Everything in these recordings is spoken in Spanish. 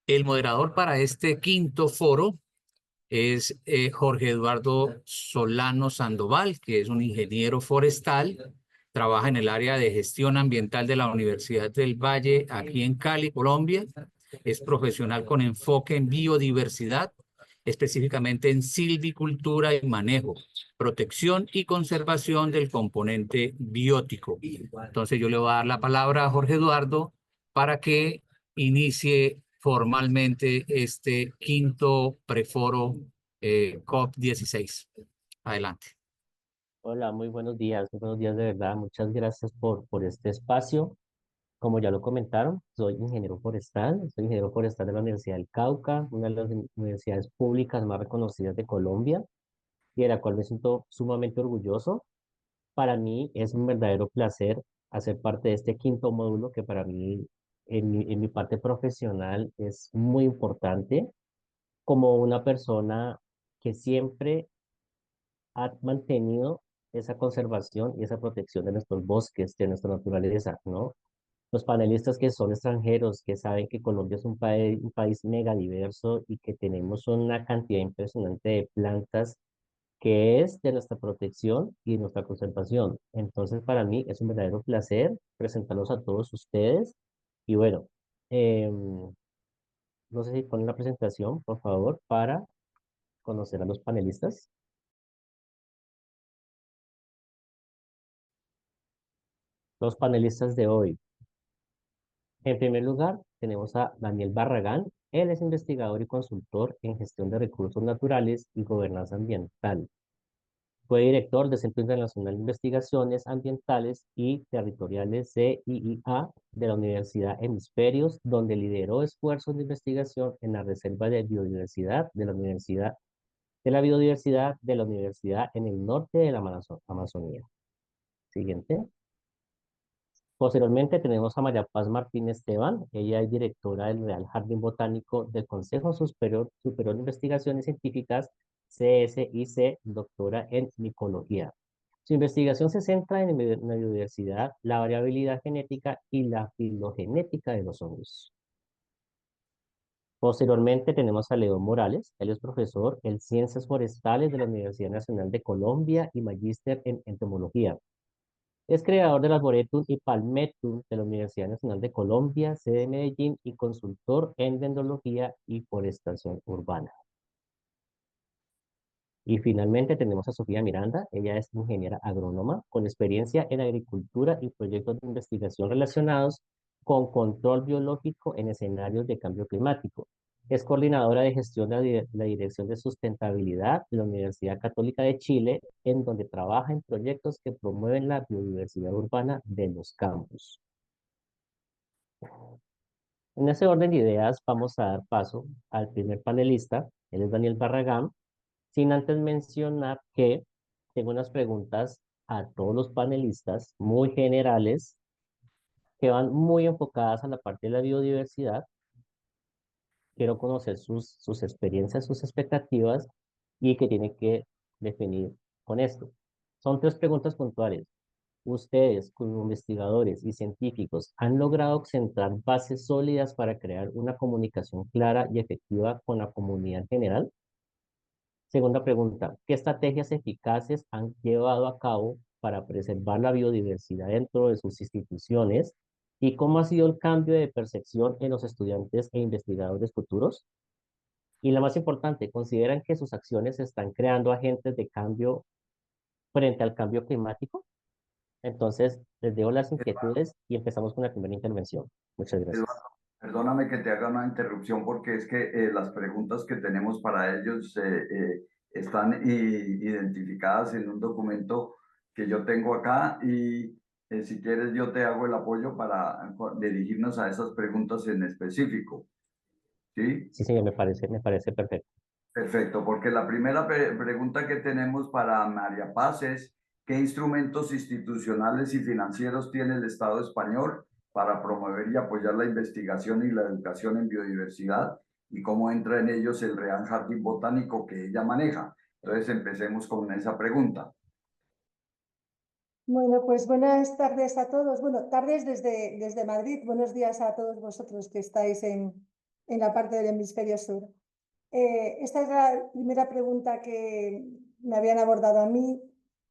El moderador para este quinto foro es Jorge Eduardo Solano Sandoval, que es un ingeniero forestal, trabaja en el área de gestión ambiental de la Universidad del Valle, aquí en Cali, Colombia. Es profesional con enfoque en biodiversidad, específicamente en silvicultura y manejo, protección y conservación del componente biótico. Entonces yo le voy a dar la palabra a Jorge Eduardo para que inicie formalmente este quinto preforo COP16. Adelante. Hola, muy buenos días de verdad. Muchas gracias por este espacio. Como ya lo comentaron, soy ingeniero forestal de la Universidad del Cauca, una de las universidades públicas más reconocidas de Colombia y de la cual me siento sumamente orgulloso. Para mí es un verdadero placer hacer parte de este quinto módulo que para mí en mi parte profesional es muy importante como una persona que siempre ha mantenido esa conservación y esa protección de nuestros bosques, de nuestra naturaleza, ¿no? Los panelistas que son extranjeros, que saben que Colombia es un país mega diverso y que tenemos una cantidad impresionante de plantas que es de nuestra protección y nuestra conservación. Entonces, para mí es un verdadero placer presentarlos a todos ustedes. Y bueno, no sé si ponen la presentación, por favor, para conocer a los panelistas. Los panelistas de hoy. En primer lugar, tenemos a Daniel Barragán. Él es investigador y consultor en gestión de recursos naturales y gobernanza ambiental. Fue director del Centro Internacional de Investigaciones Ambientales y Territoriales CIIA de la Universidad Hemisferios, donde lideró esfuerzos de investigación en la Reserva de Biodiversidad de la Universidad en el norte de la Amazonía. Siguiente. Posteriormente tenemos a María Paz Martínez Esteban. Ella es directora del Real Jardín Botánico del Consejo Superior de Investigaciones Científicas, CSIC, doctora en micología. Su investigación se centra en la biodiversidad, la variabilidad genética y la filogenética de los hongos. Posteriormente tenemos a León Morales. Él es profesor en Ciencias Forestales de la Universidad Nacional de Colombia y magíster en entomología. Es creador del Arboretum y Palmetum de la Universidad Nacional de Colombia, sede de Medellín, y consultor en dendrología y forestación urbana. Y finalmente tenemos a Sofía Miranda. Ella es ingeniera agrónoma con experiencia en agricultura y proyectos de investigación relacionados con control biológico en escenarios de cambio climático. Es coordinadora de gestión de la Dirección de Sustentabilidad de la Universidad Católica de Chile, en donde trabaja en proyectos que promueven la biodiversidad urbana de los campos. En ese orden de ideas, vamos a dar paso al primer panelista. Él es Daniel Barragán, sin antes mencionar que tengo unas preguntas a todos los panelistas muy generales que van muy enfocadas a la parte de la biodiversidad. Quiero conocer sus experiencias, sus expectativas y qué tiene que definir con esto. Son tres preguntas puntuales. ¿Ustedes, como investigadores y científicos, han logrado centrar bases sólidas para crear una comunicación clara y efectiva con la comunidad en general? Segunda pregunta, ¿qué estrategias eficaces han llevado a cabo para preservar la biodiversidad dentro de sus instituciones? ¿Y cómo ha sido el cambio de percepción en los estudiantes e investigadores futuros? Y la más importante, ¿consideran que sus acciones están creando agentes de cambio frente al cambio climático? Entonces, les dejo las Eduardo, inquietudes y empezamos con la primera intervención. Muchas gracias. Eduardo, perdóname que te haga una interrupción porque es que las preguntas que tenemos para ellos están identificadas en un documento que yo tengo acá y si quieres yo te hago el apoyo para dirigirnos a esas preguntas en específico. ¿Sí? Sí, señor, me parece perfecto. Perfecto, porque la primera pregunta que tenemos para María Paz es, ¿qué instrumentos institucionales y financieros tiene el Estado español para promover y apoyar la investigación y la educación en biodiversidad? ¿Y cómo entra en ellos el Real Jardín Botánico que ella maneja? Entonces, empecemos con esa pregunta. Bueno, pues buenas tardes a todos. Bueno, tardes desde Madrid. Buenos días a todos vosotros que estáis en la parte del hemisferio sur. Esta es la primera pregunta que me habían abordado a mí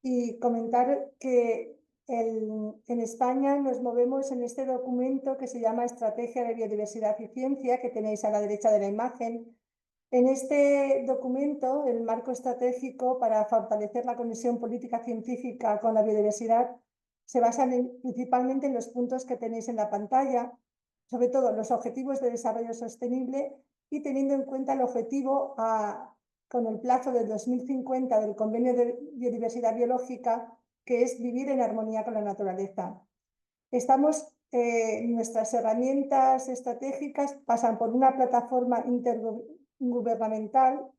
y comentar que en España nos movemos en este documento que se llama Estrategia de Biodiversidad y Ciencia, que tenéis a la derecha de la imagen. En este documento, el marco estratégico para fortalecer la conexión política científica con la biodiversidad se basa principalmente en los puntos que tenéis en la pantalla, sobre todo los objetivos de desarrollo sostenible y teniendo en cuenta el objetivo con el plazo de 2050 del Convenio de Biodiversidad Biológica, que es vivir en armonía con la naturaleza. Nuestras herramientas estratégicas pasan por una plataforma intergubernamental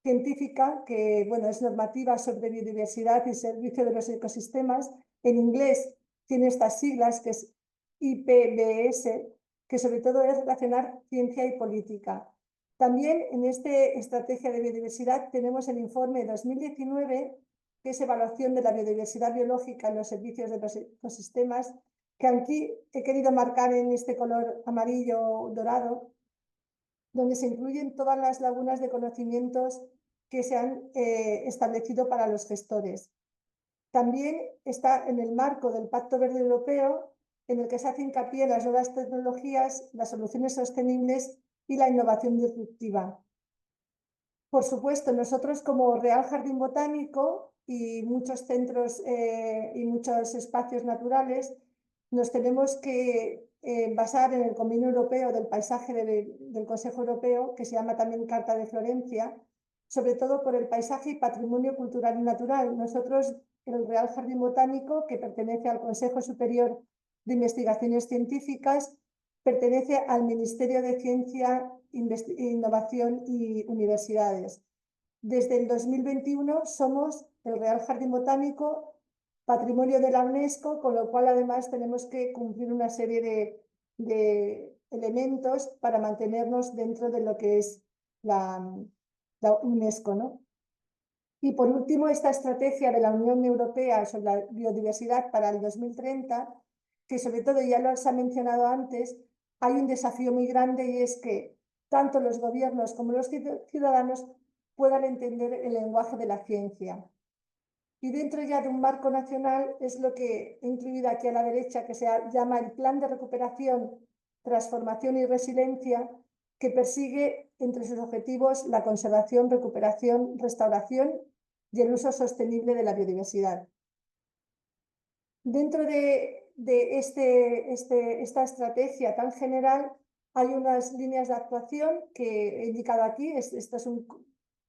científica que es normativa sobre biodiversidad y servicio de los ecosistemas. En inglés tiene estas siglas que es IPBES, que sobre todo es relacionar ciencia y política. También en esta estrategia de biodiversidad tenemos el informe 2019, que es evaluación de la biodiversidad biológica en los servicios de los ecosistemas, que aquí he querido marcar en este color amarillo dorado, donde se incluyen todas las lagunas de conocimientos que se han establecido para los gestores. También está en el marco del Pacto Verde Europeo, en el que se hace hincapié en las nuevas tecnologías, las soluciones sostenibles y la innovación disruptiva. Por supuesto, nosotros como Real Jardín Botánico y muchos centros y muchos espacios naturales nos tenemos que basar en el Convenio Europeo del Paisaje del Consejo Europeo, que se llama también Carta de Florencia, sobre todo por el paisaje y patrimonio cultural y natural. Nosotros, el Real Jardín Botánico, que pertenece al Consejo Superior de Investigaciones Científicas, pertenece al Ministerio de Ciencia, Innovación y Universidades. Desde el 2021 somos el Real Jardín Botánico Patrimonio de la UNESCO, con lo cual además tenemos que cumplir una serie de elementos para mantenernos dentro de lo que es la UNESCO, ¿no? Y por último, esta estrategia de la Unión Europea sobre la biodiversidad para el 2030, que sobre todo ya lo se ha mencionado antes, hay un desafío muy grande y es que tanto los gobiernos como los ciudadanos puedan entender el lenguaje de la ciencia. Y dentro ya de un marco nacional es lo que he incluido aquí a la derecha, que se llama el Plan de Recuperación, Transformación y Resiliencia, que persigue entre sus objetivos la conservación, recuperación, restauración y el uso sostenible de la biodiversidad. Dentro de esta estrategia tan general hay unas líneas de actuación que he indicado aquí. Esto es un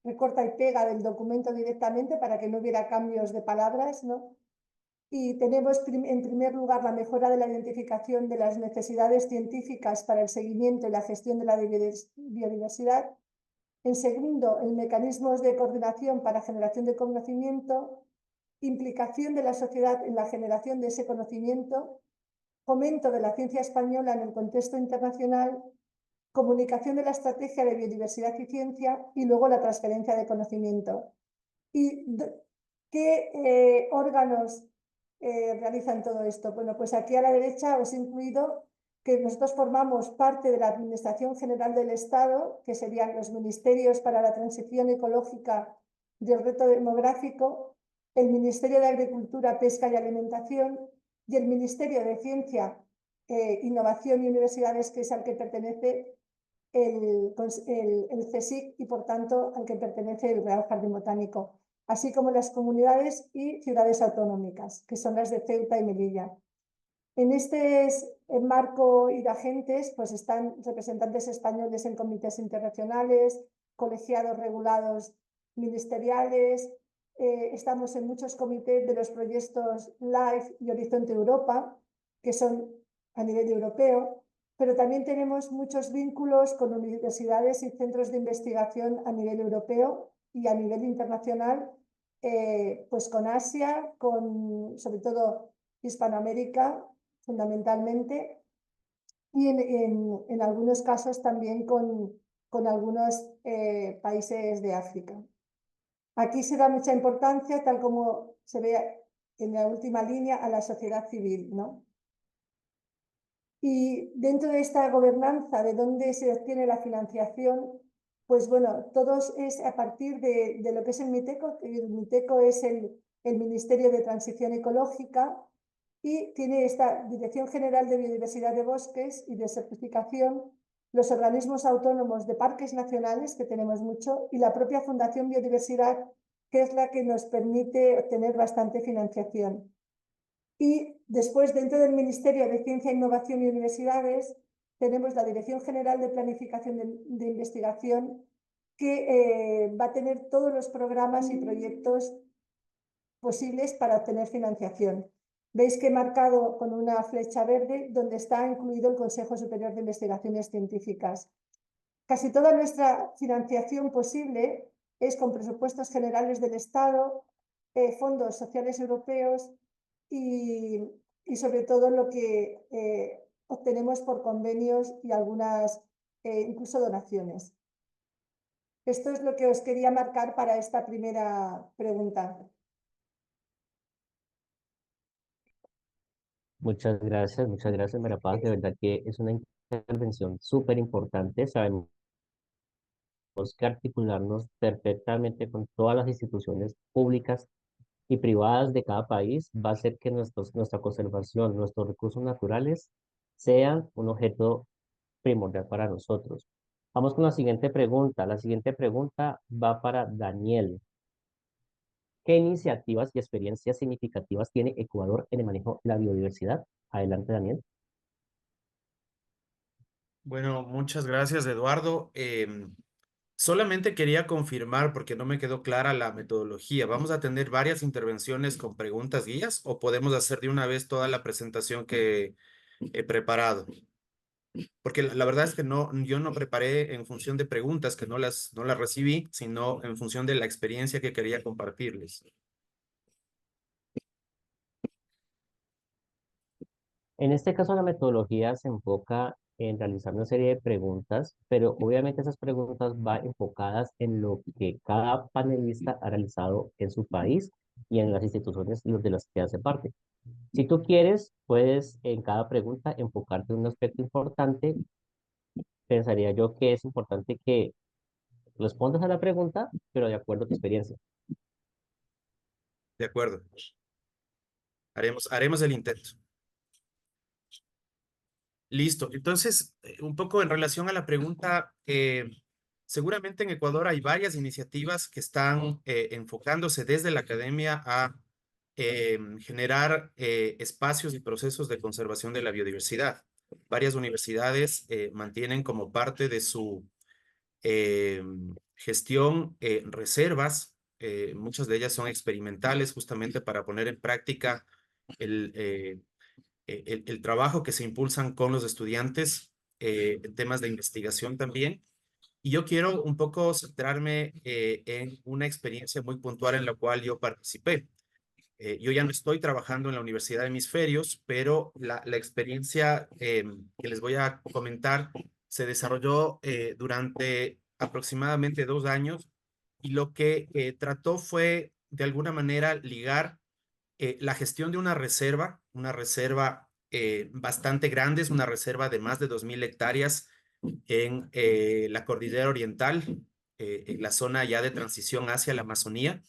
recorta y pega del documento directamente para que no hubiera cambios de palabras, ¿no? Y tenemos en primer lugar la mejora de la identificación de las necesidades científicas para el seguimiento y la gestión de la biodiversidad. En segundo, el mecanismos de coordinación para generación de conocimiento, implicación de la sociedad en la generación de ese conocimiento, fomento de la ciencia española en el contexto internacional, comunicación de la estrategia de biodiversidad y ciencia y luego la transferencia de conocimiento. ¿Y qué órganos realizan todo esto? Bueno, pues aquí a la derecha os he incluido que nosotros formamos parte de la Administración General del Estado, que serían los Ministerios para la Transición Ecológica y el Reto Demográfico, el Ministerio de Agricultura, Pesca y Alimentación y el Ministerio de Ciencia, Innovación y Universidades, que es al que pertenece el CSIC y por tanto al que pertenece el Real Jardín Botánico, así como las comunidades y ciudades autonómicas, que son las de Ceuta y Melilla. En este marco y de agentes pues están representantes españoles en comités internacionales, colegiados regulados ministeriales, estamos en muchos comités de los proyectos LIFE y Horizonte Europa, que son a nivel europeo, pero también tenemos muchos vínculos con universidades y centros de investigación a nivel europeo y a nivel internacional, pues con Asia, sobre todo Hispanoamérica, fundamentalmente, y en algunos casos también con algunos países de África. Aquí se da mucha importancia, tal como se ve en la última línea, a la sociedad civil, ¿no? Y dentro de esta gobernanza, de dónde se obtiene la financiación, pues bueno, todos es a partir de lo que es el MITECO. El MITECO es el Ministerio de Transición Ecológica y tiene esta Dirección General de Biodiversidad de Bosques y de Certificación, los organismos autónomos de parques nacionales, que tenemos mucho, y la propia Fundación Biodiversidad, que es la que nos permite obtener bastante financiación. Y después, dentro del Ministerio de Ciencia, Innovación y Universidades, tenemos la Dirección General de Planificación de Investigación, que va a tener todos los programas y proyectos posibles para obtener financiación. Veis que he marcado con una flecha verde donde está incluido el Consejo Superior de Investigaciones Científicas. Casi toda nuestra financiación posible es con presupuestos generales del Estado, fondos sociales europeos y sobre todo lo que obtenemos por convenios y algunas incluso donaciones. Esto es lo que os quería marcar para esta primera pregunta. Muchas gracias, María Paz. De verdad que es una intervención súper importante. Sabemos que articularnos perfectamente con todas las instituciones públicas y privadas de cada país va a hacer que nuestra conservación, nuestros recursos naturales sean un objeto primordial para nosotros. Vamos con la siguiente pregunta. La siguiente pregunta va para Daniel. ¿Qué iniciativas y experiencias significativas tiene Ecuador en el manejo de la biodiversidad? Adelante, Daniel. Bueno, muchas gracias, Eduardo. Solamente quería confirmar, porque no me quedó clara la metodología. ¿Vamos a tener varias intervenciones con preguntas guías o podemos hacer de una vez toda la presentación que he preparado? Porque la verdad es que yo no preparé en función de preguntas, que no las recibí, sino en función de la experiencia que quería compartirles. En este caso, la metodología se enfoca en realizar una serie de preguntas, pero obviamente esas preguntas van enfocadas en lo que cada panelista ha realizado en su país y en las instituciones de las que hace parte. Si tú quieres, puedes en cada pregunta enfocarte en un aspecto importante. Pensaría yo que es importante que respondas a la pregunta, pero de acuerdo a tu experiencia. De acuerdo. Haremos el intento. Listo. Entonces, un poco en relación a la pregunta, seguramente en Ecuador hay varias iniciativas que están enfocándose desde la academia a generar espacios y procesos de conservación de la biodiversidad. Varias universidades mantienen como parte de su gestión reservas. Muchas de ellas son experimentales justamente para poner en práctica el trabajo que se impulsan con los estudiantes en temas de investigación también. Y yo quiero un poco centrarme en una experiencia muy puntual en la cual yo participé. Yo ya no estoy trabajando en la Universidad de Hemisferios, pero la experiencia que les voy a comentar se desarrolló durante aproximadamente 2 años y lo que trató fue de alguna manera ligar la gestión de una reserva bastante grande, es una reserva de más de 2.000 hectáreas en la Cordillera Oriental, en la zona ya de transición hacia la Amazonía.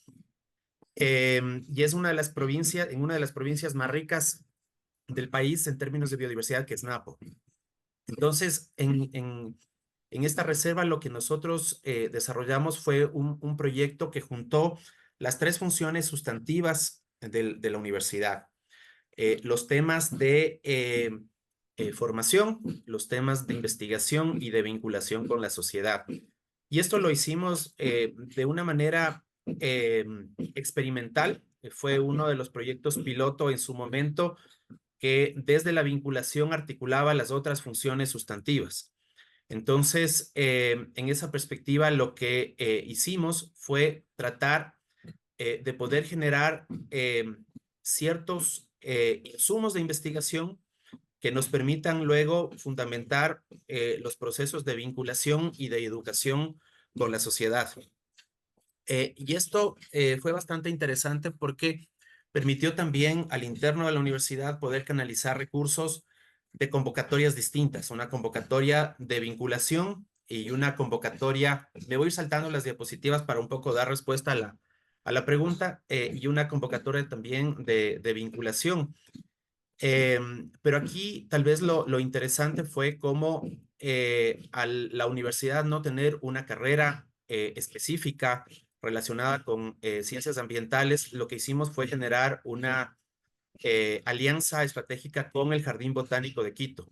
Y es en una de las provincias más ricas del país en términos de biodiversidad, que es Napo. Entonces, en esta reserva lo que nosotros desarrollamos fue un proyecto que juntó las 3 funciones sustantivas de la universidad. Los temas de formación, los temas de investigación y de vinculación con la sociedad. Y esto lo hicimos de una manera experimental. Fue uno de los proyectos piloto en su momento que desde la vinculación articulaba las otras funciones sustantivas. Entonces, en esa perspectiva, lo que hicimos fue tratar de poder generar ciertos insumos de investigación que nos permitan luego fundamentar los procesos de vinculación y de educación con la sociedad. Y esto fue bastante interesante porque permitió también al interno de la universidad poder canalizar recursos de convocatorias distintas, una convocatoria de vinculación y una convocatoria, me voy a ir saltando las diapositivas para un poco dar respuesta a la pregunta, y una convocatoria también de vinculación. Pero aquí tal vez lo interesante fue cómo al la universidad no tener una carrera específica relacionada con ciencias ambientales, lo que hicimos fue generar una alianza estratégica con el Jardín Botánico de Quito,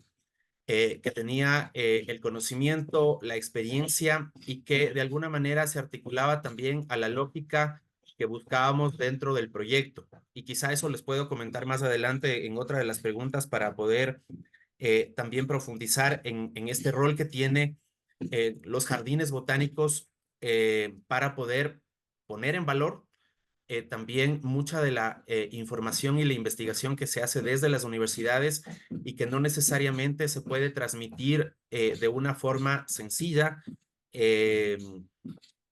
que tenía el conocimiento, la experiencia y que de alguna manera se articulaba también a la lógica que buscábamos dentro del proyecto. Y quizá eso les puedo comentar más adelante en otra de las preguntas para poder también profundizar en este rol que tiene los jardines botánicos para poder poner en valor también mucha de la información y la investigación que se hace desde las universidades y que no necesariamente se puede transmitir de una forma sencilla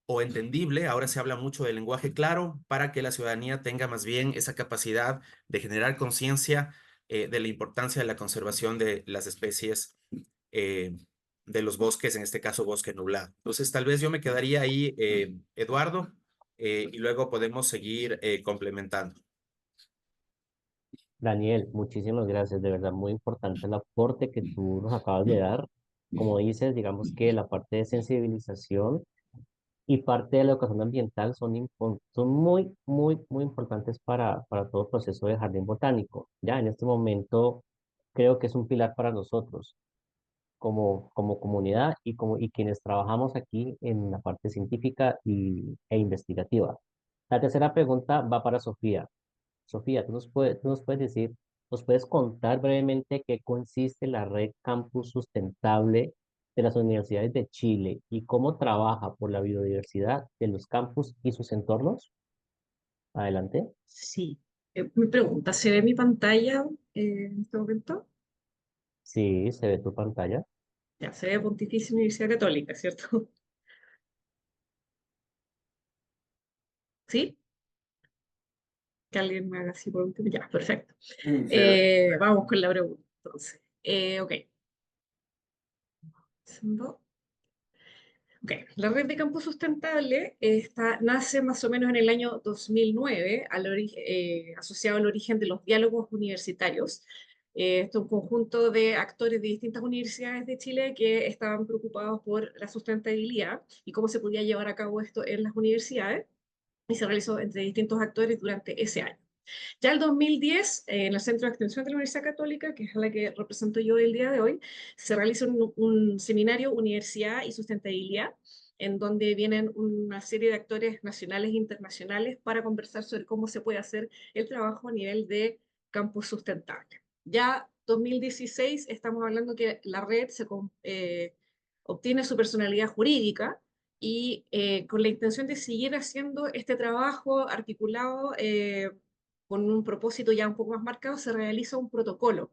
o entendible. Ahora se habla mucho del lenguaje claro para que la ciudadanía tenga más bien esa capacidad de generar conciencia de la importancia de la conservación de las especies de los bosques, en este caso bosque nublado. Entonces, tal vez yo me quedaría ahí, Eduardo, y luego podemos seguir complementando. Daniel, muchísimas gracias, de verdad, muy importante el aporte que tú nos acabas de dar. Como dices, digamos que la parte de sensibilización y parte de la educación ambiental son muy, muy, muy importantes para todo proceso de jardín botánico. Ya en este momento creo que es un pilar para nosotros como comunidad y quienes trabajamos aquí en la parte científica e investigativa. La tercera pregunta va para Sofía. Sofía, tú nos puedes decir, nos puedes contar brevemente qué consiste la red Campus Sustentable de las universidades de Chile y cómo trabaja por la biodiversidad de los campus y sus entornos. Adelante. Sí. Mi pregunta, ¿se ve mi pantalla en este momento? Sí, se ve tu pantalla. Ya, se ve Pontificia Universidad Católica, ¿cierto? ¿Sí? Que alguien me haga así por último. Ya, perfecto. Sí, se ve. Vamos con la pregunta, entonces. Ok. Ok, la red de campus sustentable nace más o menos en el año 2009, asociado al origen de los diálogos universitarios. Esto es un conjunto de actores de distintas universidades de Chile que estaban preocupados por la sustentabilidad y cómo se podía llevar a cabo esto en las universidades, y se realizó entre distintos actores durante ese año. Ya el 2010, en el Centro de Extensión de la Universidad Católica, que es la que represento yo el día de hoy, se realiza un seminario Universidad y Sustentabilidad, en donde vienen una serie de actores nacionales e internacionales para conversar sobre cómo se puede hacer el trabajo a nivel de campus sustentable. Ya 2016 estamos hablando que la red obtiene su personalidad jurídica y con la intención de seguir haciendo este trabajo articulado con un propósito ya un poco más marcado, se realiza un protocolo.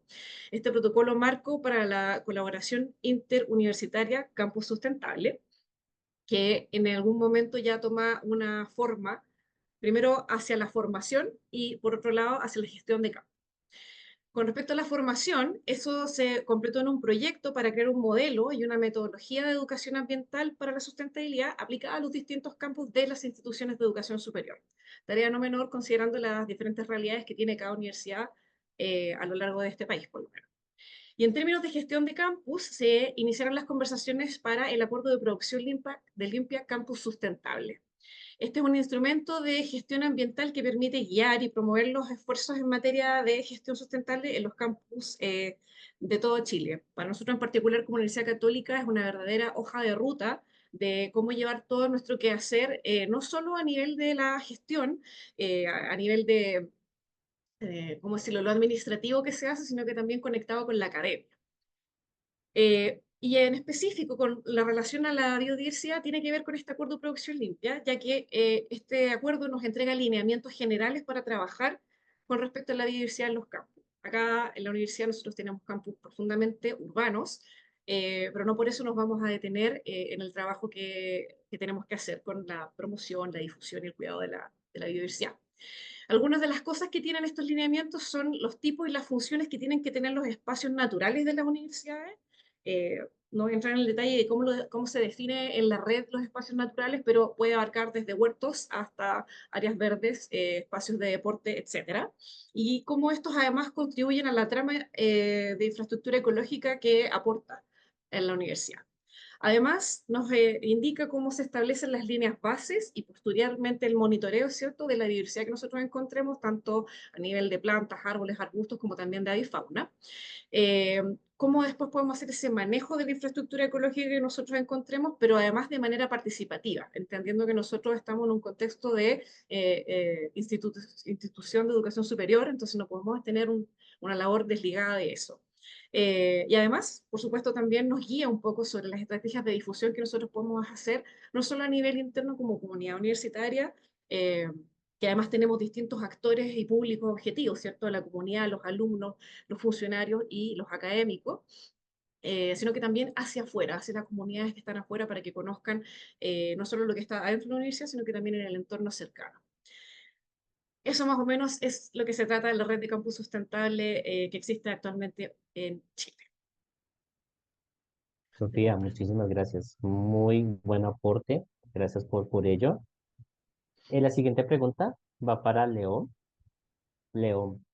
Este protocolo marco para la colaboración interuniversitaria Campus Sustentable, que en algún momento ya toma una forma, primero hacia la formación y por otro lado hacia la gestión de campus. Con respecto a la formación, eso se completó en un proyecto para crear un modelo y una metodología de educación ambiental para la sustentabilidad aplicada a los distintos campus de las instituciones de educación superior. Tarea no menor considerando las diferentes realidades que tiene cada universidad a lo largo de este país, por lo menos. Y en términos de gestión de campus, se iniciaron las conversaciones para el acuerdo de producción de Limpia Campus Sustentable. Este es un instrumento de gestión ambiental que permite guiar y promover los esfuerzos en materia de gestión sustentable en los campus de todo Chile. Para nosotros en particular, como Universidad Católica, es una verdadera hoja de ruta de cómo llevar todo nuestro quehacer, no solo a nivel de la gestión, a nivel de, ¿cómo decirlo?, lo administrativo que se hace, sino que también conectado con la academia. Y en específico con la relación a la biodiversidad tiene que ver con este acuerdo de producción limpia, ya que este acuerdo nos entrega lineamientos generales para trabajar con respecto a la biodiversidad en los campus. Acá en la universidad nosotros tenemos campus profundamente urbanos, pero no por eso nos vamos a detener en el trabajo que tenemos que hacer con la promoción, la difusión y el cuidado de la biodiversidad. Algunas de las cosas que tienen estos lineamientos son los tipos y las funciones que tienen que tener los espacios naturales de las universidades. No voy a entrar en el detalle de cómo se define en la red los espacios naturales, pero puede abarcar desde huertos hasta áreas verdes, espacios de deporte, etcétera. Y cómo estos además contribuyen a la trama de infraestructura ecológica que aporta en la universidad. Además, nos indica cómo se establecen las líneas bases y posteriormente el monitoreo, ¿cierto?, de la diversidad que nosotros encontremos, tanto a nivel de plantas, árboles, arbustos, como también de avifauna. Cómo después podemos hacer ese manejo de la infraestructura ecológica que nosotros encontremos, pero además de manera participativa, entendiendo que nosotros estamos en un contexto de institución de educación superior, entonces no podemos tener una labor desligada de eso. Y además, por supuesto, también nos guía un poco sobre las estrategias de difusión que nosotros podemos hacer, no solo a nivel interno como comunidad universitaria, que además tenemos distintos actores y públicos objetivos, ¿cierto? La comunidad, los alumnos, los funcionarios y los académicos, sino que también hacia afuera, hacia las comunidades que están afuera para que conozcan no solo lo que está adentro de la universidad, sino que también en el entorno cercano. Eso más o menos es lo que se trata de la red de campus sustentable que existe actualmente en Chile. Sofía, muchísimas gracias. Muy buen aporte. Gracias por ello. La siguiente pregunta va para León. León,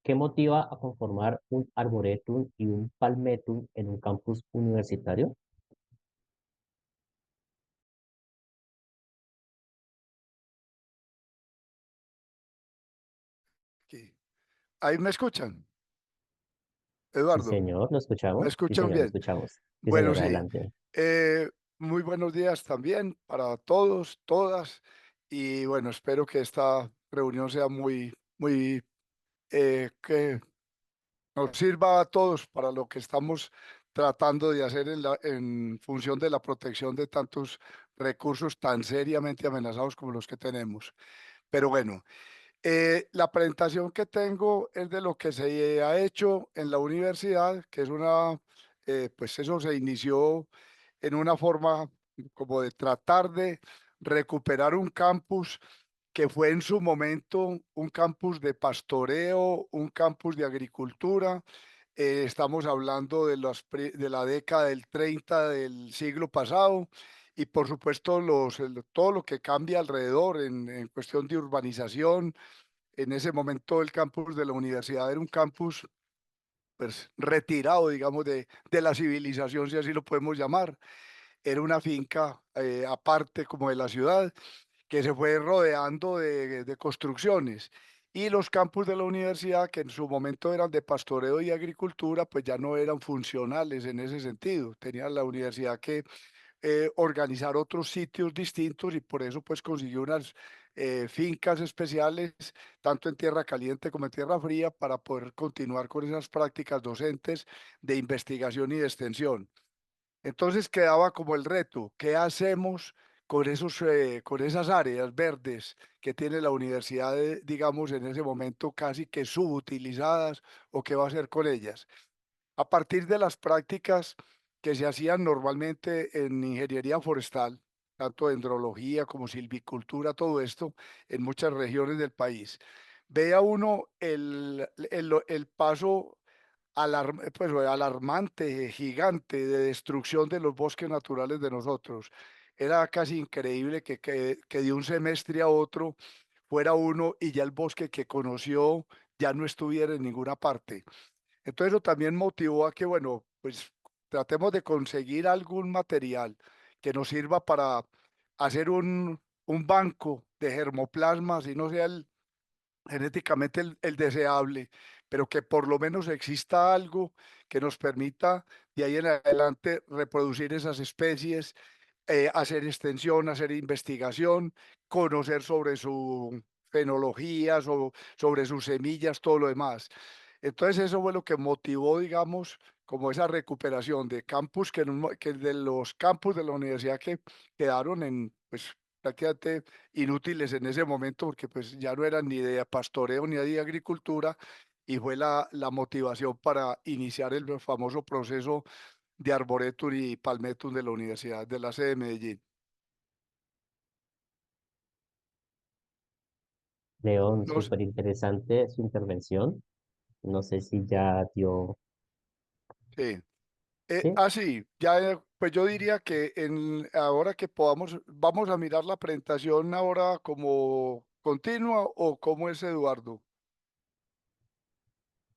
¿qué motiva a conformar un arboretum y un palmetum en un campus universitario? Aquí. ¿Ahí me escuchan, Sí, Eduardo? señor, lo ¿Me escuchamos. Sí, escuchan señor, lo bien? escuchamos. Sí, Bueno, señor, sí. adelante. Muy buenos días también para todos, todas. Y bueno, espero que esta reunión sea que nos sirva a todos para lo que estamos tratando de hacer en función de la protección de tantos recursos tan seriamente amenazados como los que tenemos. Pero bueno, la presentación que tengo es de lo que se ha hecho en la universidad, que es pues eso se inició en una forma como de tratar de recuperar un campus que fue en su momento un campus de pastoreo, un campus de agricultura. Estamos hablando de la década del 30 del siglo pasado y por supuesto todo lo que cambia alrededor en cuestión de urbanización. En ese momento el campus de la universidad era un campus pues, retirado, digamos, de la civilización, si así lo podemos llamar. Era una finca aparte como de la ciudad que se fue rodeando de construcciones. Y los campus de la universidad, que en su momento eran de pastoreo y agricultura, pues ya no eran funcionales en ese sentido. Tenía la universidad que organizar otros sitios distintos y por eso pues consiguió unas fincas especiales, tanto en tierra caliente como en tierra fría, para poder continuar con esas prácticas docentes de investigación y de extensión. Entonces quedaba como el reto, ¿qué hacemos con esas áreas verdes que tiene la universidad, digamos, en ese momento casi que subutilizadas o qué va a hacer con ellas? A partir de las prácticas que se hacían normalmente en ingeniería forestal, tanto dendrología como silvicultura, todo esto en muchas regiones del país. Vea uno el paso pues, alarmante, gigante de destrucción de los bosques naturales de nosotros. Era casi increíble que de un semestre a otro fuera uno y ya el bosque que conoció ya no estuviera en ninguna parte. Entonces eso también motivó a que, bueno, pues tratemos de conseguir algún material que nos sirva para hacer un banco de germoplasma, si no sea genéticamente el deseable, pero que por lo menos exista algo que nos permita de ahí en adelante reproducir esas especies, hacer extensión, hacer investigación, conocer sobre su fenología, sobre sus semillas, todo lo demás. Entonces eso fue lo que motivó, digamos, como esa recuperación de campus, que de los campus de la universidad que quedaron pues, prácticamente inútiles en ese momento, porque pues ya no eran ni de pastoreo ni de agricultura, y fue la motivación para iniciar el famoso proceso de Arboretum y Palmetum de la Universidad de la sede de Medellín. León, No sé, súper interesante su intervención. No sé si ya dio, sí. ¿sí? Sí, ya, pues yo diría que ahora que podamos, vamos a mirar la presentación ahora como continua o cómo es Eduardo.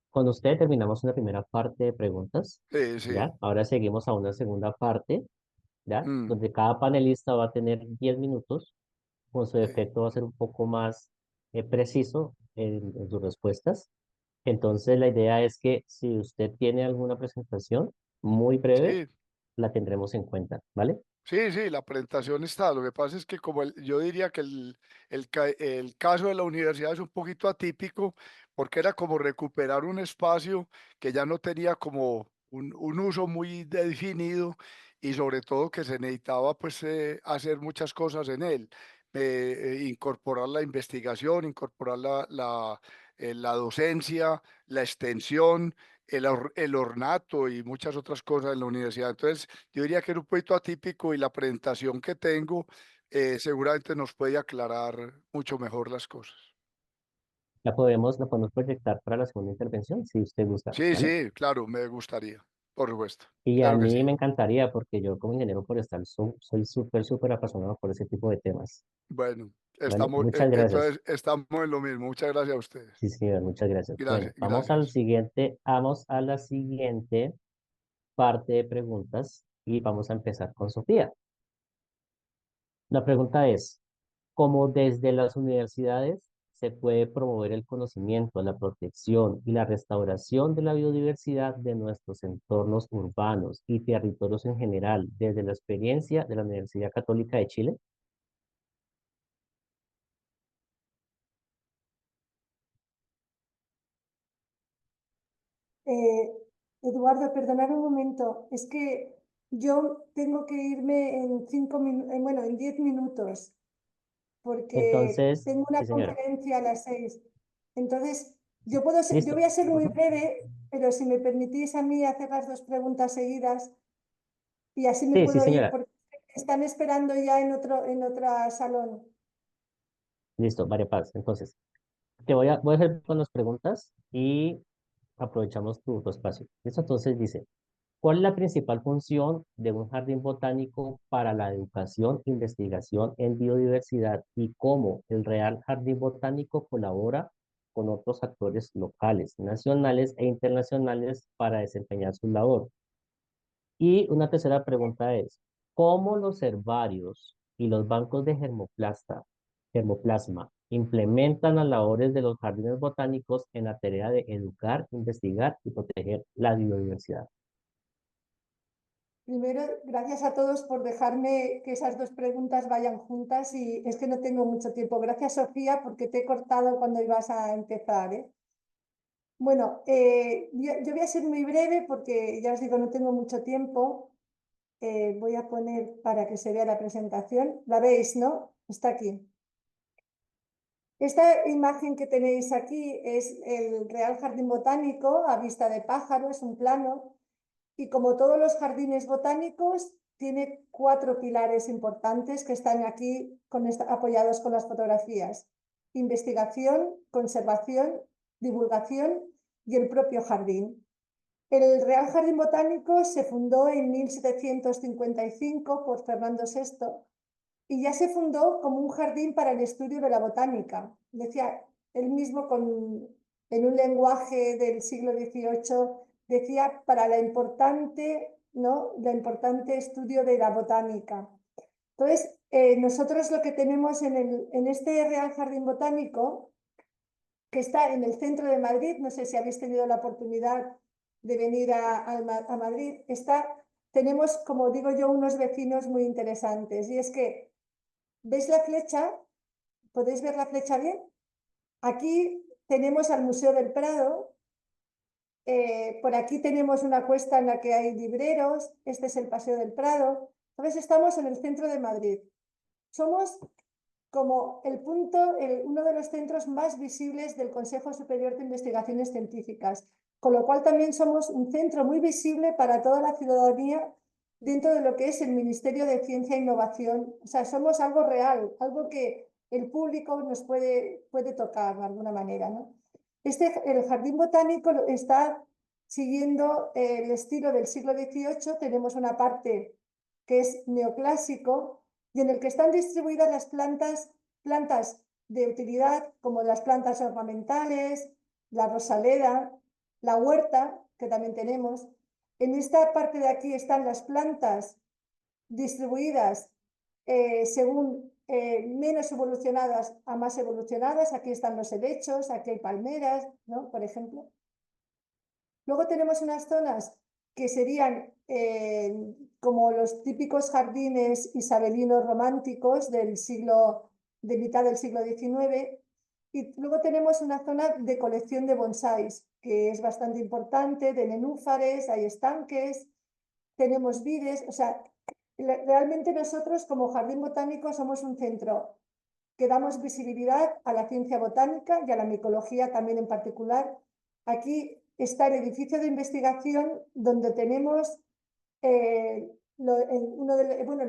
Con usted terminamos una primera parte de preguntas, Sí, ¿ya? sí. Ahora seguimos a una segunda parte, ¿ya? Mm, Donde cada panelista va a tener 10 minutos. Con su sí, efecto va a ser un poco más preciso en sus respuestas. Entonces, la idea es que si usted tiene alguna presentación muy breve, sí, la tendremos en cuenta, ¿vale? sí, sí, la presentación está. Lo que pasa es que como yo diría que el caso de la universidad es un poquito atípico porque era como recuperar un espacio que ya no tenía como un uso muy definido y sobre todo que se necesitaba pues hacer muchas cosas en él. Incorporar la investigación, incorporar la docencia, la extensión, el ornato y muchas otras cosas en la universidad. Entonces, yo diría que era un poquito atípico y la presentación que tengo seguramente nos puede aclarar mucho mejor las cosas. La podemos proyectar para la segunda intervención, si usted gusta, Sí, ¿vale? sí, claro, me gustaría, por supuesto. Y a Claro que sí. mí me encantaría, porque yo como ingeniero forestal soy súper, súper apasionado por ese tipo de temas, Bueno, ¿vale? estamos, Muchas gracias. entonces estamos en lo mismo. Muchas gracias a ustedes. Sí, señor, muchas gracias. Bueno, Gracias, gracias. vamos a la siguiente parte de preguntas y vamos a empezar con Sofía. La pregunta es, ¿cómo desde las universidades se puede promover el conocimiento, la protección y la restauración de la biodiversidad de nuestros entornos urbanos y territorios en general desde la experiencia de la Universidad Católica de Chile? Eh, Eduardo, perdonad un momento, es que yo tengo que irme en bueno, en 10 minutos, porque Entonces, tengo una sí, señora. conferencia a las 6. Entonces, yo voy Listo. a ser muy breve, pero si me permitís a mí hacer las dos preguntas seguidas y así me Sí, sí, puedo ir, señora. porque están esperando ya en otro salón. Listo, María Paz. Entonces, voy a hacer con las preguntas y aprovechamos tu espacio. Listo, entonces dice, ¿cuál es la principal función de un jardín botánico para la educación e investigación en biodiversidad y cómo el Real Jardín Botánico colabora con otros actores locales, nacionales e internacionales para desempeñar su labor? Y una tercera pregunta es, ¿cómo los herbarios y los bancos de germoplasma implementan las labores de los jardines botánicos en la tarea de educar, investigar y proteger la biodiversidad? Primero, gracias a todos por dejarme que esas dos preguntas vayan juntas y es que no tengo mucho tiempo. Gracias, Sofía, porque te he cortado cuando ibas a empezar, ¿eh? Bueno, yo voy a ser muy breve porque ya os digo, no tengo mucho tiempo. Voy a poner para que se vea la presentación. ¿La veis, no? Está aquí. Esta imagen que tenéis aquí es el Real Jardín Botánico a vista de pájaro, es un plano. Y como todos los jardines botánicos, tiene 4 pilares importantes que están aquí apoyados con las fotografías: investigación, conservación, divulgación y el propio jardín. El Real Jardín Botánico se fundó en 1755 por Fernando VI y ya se fundó como un jardín para el estudio de la botánica. Decía él mismo en un lenguaje del siglo XVIII, decía para ¿no? La importante estudio de la botánica. Entonces, nosotros lo que tenemos en este Real Jardín Botánico, que está en el centro de Madrid, no sé si habéis tenido la oportunidad de venir a Madrid, tenemos, como digo yo, unos vecinos muy interesantes. Y es que, ¿veis la flecha? ¿Podéis ver la flecha bien? Aquí tenemos al Museo del Prado. Por aquí tenemos una cuesta en la que hay libreros. Este es el Paseo del Prado. Entonces estamos en el centro de Madrid. Somos como uno de los centros más visibles del Consejo Superior de Investigaciones Científicas, con lo cual también somos un centro muy visible para toda la ciudadanía dentro de lo que es el Ministerio de Ciencia e Innovación. O sea, somos algo real, algo que el público nos puede tocar de alguna manera, ¿no? El jardín botánico está siguiendo el estilo del siglo XVIII. Tenemos una parte que es neoclásico y en el que están distribuidas las plantas de utilidad, como las plantas ornamentales, la rosaleda, la huerta, que también tenemos. En esta parte de aquí están las plantas distribuidas según menos evolucionadas a más evolucionadas. Aquí están los helechos, aquí hay palmeras, ¿no? Por ejemplo. Luego tenemos unas zonas que serían como los típicos jardines isabelinos románticos de mitad del siglo XIX. Y luego tenemos una zona de colección de bonsáis, que es bastante importante, de nenúfares, hay estanques, tenemos vides. O sea, realmente nosotros como Jardín Botánico somos un centro que damos visibilidad a la ciencia botánica y a la micología también en particular. Aquí está el edificio de investigación donde tenemos el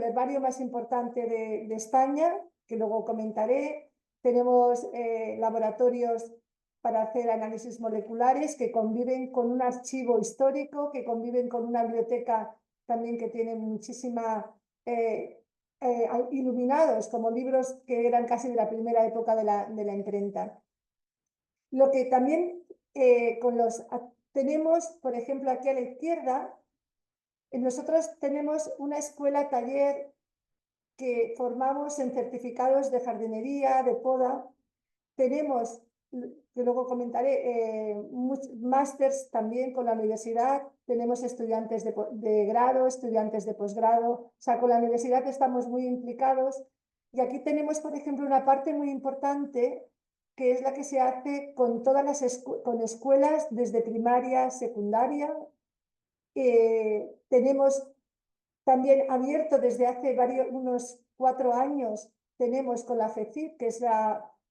herbario más importante de España, que luego comentaré. Tenemos laboratorios para hacer análisis moleculares que conviven con un archivo histórico, que conviven con una biblioteca también que tiene muchísima iluminados, como libros que eran casi de la primera época de la imprenta. Lo que también tenemos, por ejemplo, aquí a la izquierda, nosotros tenemos una escuela taller que formamos en certificados de jardinería, de poda. Tenemos, que luego comentaré, másters también con la universidad. Tenemos estudiantes de grado, estudiantes de posgrado. O sea, con la universidad estamos muy implicados. Y aquí tenemos, por ejemplo, una parte muy importante que es la que se hace con todas las escuelas desde primaria, secundaria. Tenemos también abierto desde hace unos 4 años, tenemos con la FECID, que es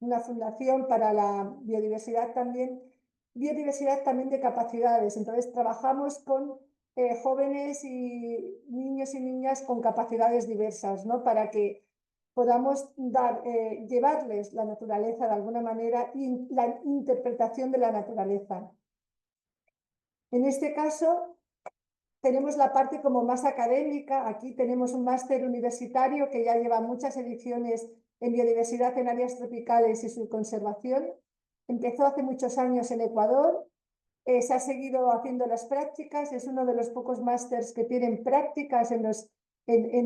una fundación para la biodiversidad también de capacidades. Entonces trabajamos con jóvenes y niños y niñas con capacidades diversas, ¿no? Para que podamos llevarles la naturaleza de alguna manera y la interpretación de la naturaleza. En este caso, tenemos la parte como más académica. Aquí tenemos un máster universitario que ya lleva muchas ediciones en biodiversidad en áreas tropicales y su conservación. Empezó hace muchos años en Ecuador, se ha seguido haciendo las prácticas, es uno de los pocos másters que tienen prácticas en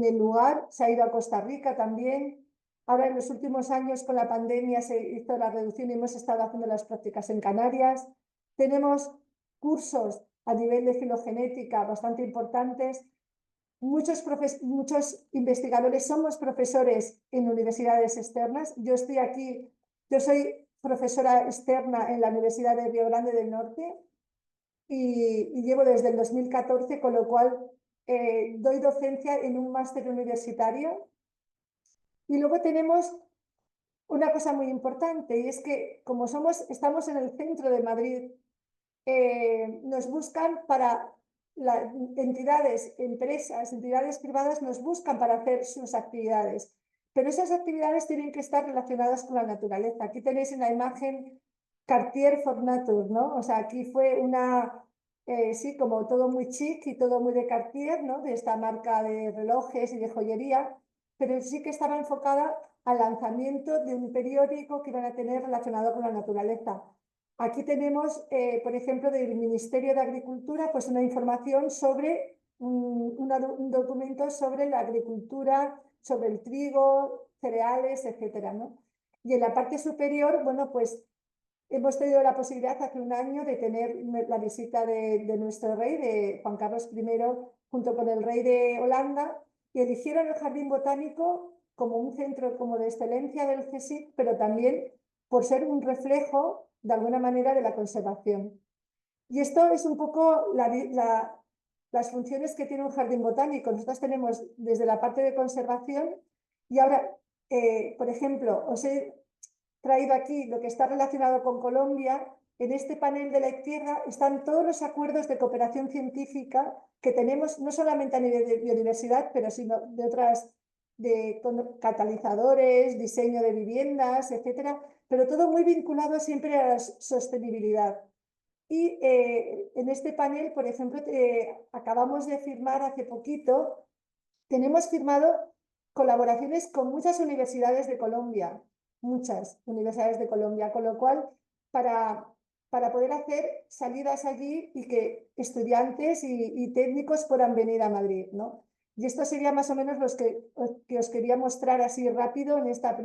el lugar. Se ha ido a Costa Rica también. Ahora en los últimos años con la pandemia se hizo la reducción y hemos estado haciendo las prácticas en Canarias. Tenemos cursos a nivel de filogenética bastante importantes. Muchos investigadores somos profesores en universidades externas. Yo estoy aquí, yo soy profesora externa en la Universidad de Río Grande del Norte y llevo desde el 2014, con lo cual doy docencia en un máster universitario. Y luego tenemos una cosa muy importante, y es que como estamos en el centro de Madrid, nos buscan para entidades, empresas, entidades privadas nos buscan para hacer sus actividades, pero esas actividades tienen que estar relacionadas con la naturaleza. Aquí tenéis en la imagen Cartier for Nature, ¿no? O sea, aquí fue sí, como todo muy chic y todo muy de Cartier, ¿no? De esta marca de relojes y de joyería, pero sí que estaba enfocada al lanzamiento de un periódico que iban a tener relacionado con la naturaleza. Aquí tenemos, por ejemplo, del Ministerio de Agricultura, pues una información sobre un documento sobre la agricultura, sobre el trigo, cereales, etcétera, ¿no? Y en la parte superior, bueno, pues hemos tenido la posibilidad hace un año de tener la visita de nuestro rey, de Juan Carlos I, junto con el rey de Holanda, y eligieron el Jardín Botánico como un centro como de excelencia del CSIC, pero también por ser un reflejo, de alguna manera, de la conservación. Y esto es un poco las funciones que tiene un jardín botánico. Nosotros tenemos desde la parte de conservación y ahora, por ejemplo, os he traído aquí lo que está relacionado con Colombia. En este panel de la izquierda están todos los acuerdos de cooperación científica que tenemos, no solamente a nivel de biodiversidad, pero sino de otras catalizadores, diseño de viviendas, etcétera, pero todo muy vinculado siempre a la sostenibilidad. Y en este panel, por ejemplo, acabamos de firmar hace poquito, tenemos firmado colaboraciones con muchas universidades de Colombia, con lo cual, para poder hacer salidas allí y que estudiantes y técnicos puedan venir a Madrid, ¿no? Y esto sería más o menos los que os quería mostrar así rápido en esta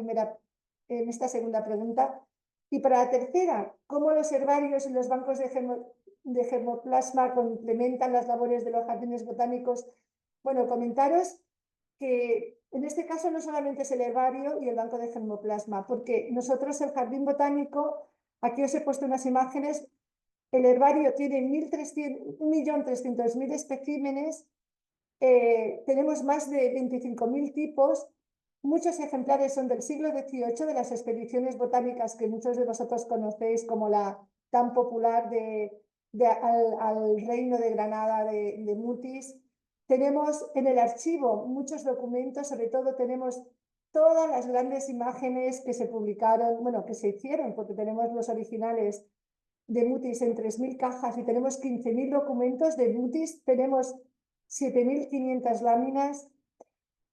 segunda pregunta. Y para la tercera, ¿cómo los herbarios y los bancos de germoplasma complementan las labores de los jardines botánicos? Bueno, comentaros que en este caso no solamente es el herbario y el banco de germoplasma, porque nosotros el jardín botánico, aquí os he puesto unas imágenes, el herbario tiene 1.300.000 especímenes, tenemos más de 25.000 tipos, muchos ejemplares son del siglo XVIII, de las expediciones botánicas que muchos de vosotros conocéis, como la tan popular al Reino de Granada de Mutis. Tenemos en el archivo muchos documentos, sobre todo tenemos todas las grandes imágenes que se publicaron, bueno, que se hicieron, porque tenemos los originales de Mutis en 3.000 cajas y tenemos 15.000 documentos de Mutis, tenemos 7.500 láminas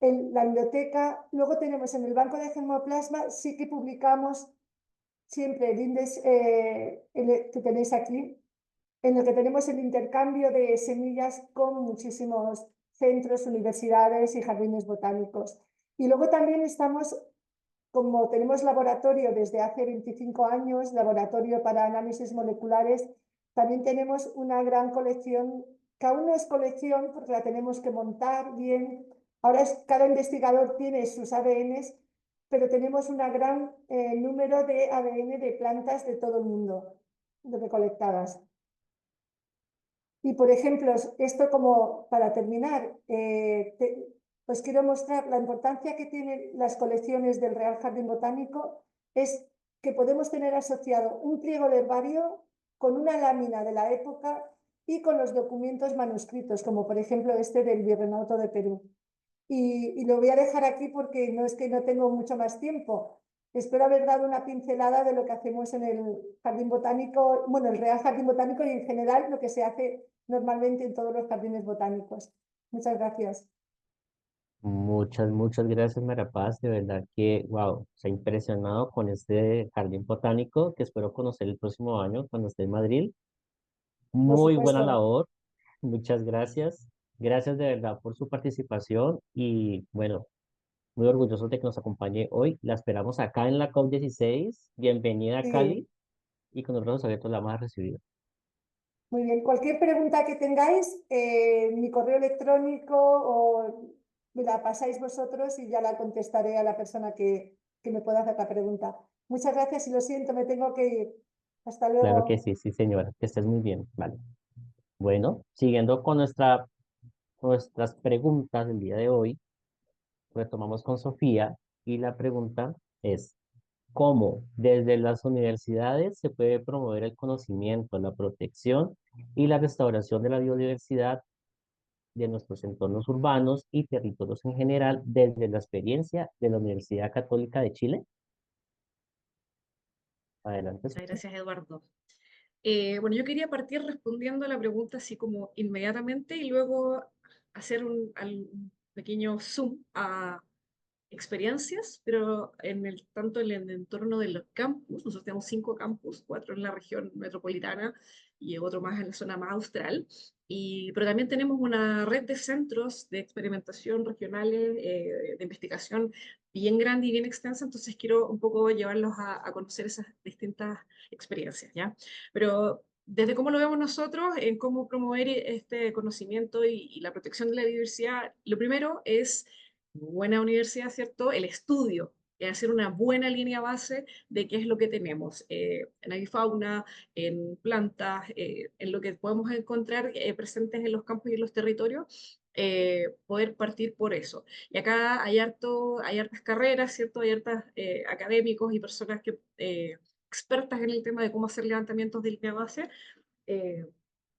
en la biblioteca. Luego tenemos en el banco de germoplasma, sí que publicamos siempre el índice que tenéis aquí, en el que tenemos el intercambio de semillas con muchísimos centros, universidades y jardines botánicos. Y luego también estamos, como tenemos laboratorio desde hace 25 años, laboratorio para análisis moleculares, también tenemos una gran colección, que aún no es colección porque la tenemos que montar bien. Ahora cada investigador tiene sus ADNs, pero tenemos un gran número de ADN de plantas de todo el mundo recolectadas. Y, por ejemplo, esto como para terminar, os quiero mostrar la importancia que tienen las colecciones del Real Jardín Botánico, es que podemos tener asociado un pliego de herbario con una lámina de la época y con los documentos manuscritos, como por ejemplo este del Virreinato de Perú. Y lo voy a dejar aquí porque no es que no tengo mucho más tiempo. Espero haber dado una pincelada de lo que hacemos en el Jardín Botánico, bueno, el Real Jardín Botánico y en general lo que se hace normalmente en todos los jardines botánicos. Muchas gracias. Muchas gracias, María Paz. De verdad que, wow, se ha impresionado con este jardín botánico que espero conocer el próximo año cuando esté en Madrid. Por Muy buena supuesto. labor. Muchas gracias. Gracias de verdad por su participación y bueno, muy orgulloso de que nos acompañe hoy. La esperamos acá en la COP16. Bienvenida a Sí, Cali y con los brazos abiertos la vamos a recibir. muy bien. Cualquier pregunta que tengáis, mi correo electrónico o me la pasáis vosotros y ya la contestaré a la persona que me pueda hacer la pregunta. Muchas gracias y lo siento, me tengo que ir. Hasta Claro que luego. sí, sí, señora. Que estés muy bien. Vale. Bueno, siguiendo con nuestras preguntas del día de hoy, retomamos con Sofía y la pregunta es, ¿cómo desde las universidades se puede promover el conocimiento, la protección y la restauración de la biodiversidad de nuestros entornos urbanos y territorios en general desde la experiencia de la Universidad Católica de Chile? Adelante, Muchas Sofía. gracias, Eduardo. Bueno, yo quería partir respondiendo a la pregunta así como inmediatamente y luego hacer un pequeño zoom a experiencias, pero tanto en el entorno de los campus. Nosotros tenemos 5 campus, 4 en la región metropolitana y otro más en la zona más austral. Pero también tenemos una red de centros de experimentación regionales, de investigación bien grande y bien extensa, entonces quiero un poco llevarlos a conocer esas distintas experiencias, ¿ya? Pero desde cómo lo vemos nosotros, en cómo promover este conocimiento y la protección de la diversidad, lo primero es buena universidad, ¿cierto? El estudio, hacer una buena línea base de qué es lo que tenemos en avifauna, en plantas, en lo que podemos encontrar presentes en los campos y en los territorios, poder partir por eso. Y acá hay hartas carreras, ¿cierto? Hay hartas académicos y personas expertas en el tema de cómo hacer levantamientos de línea base.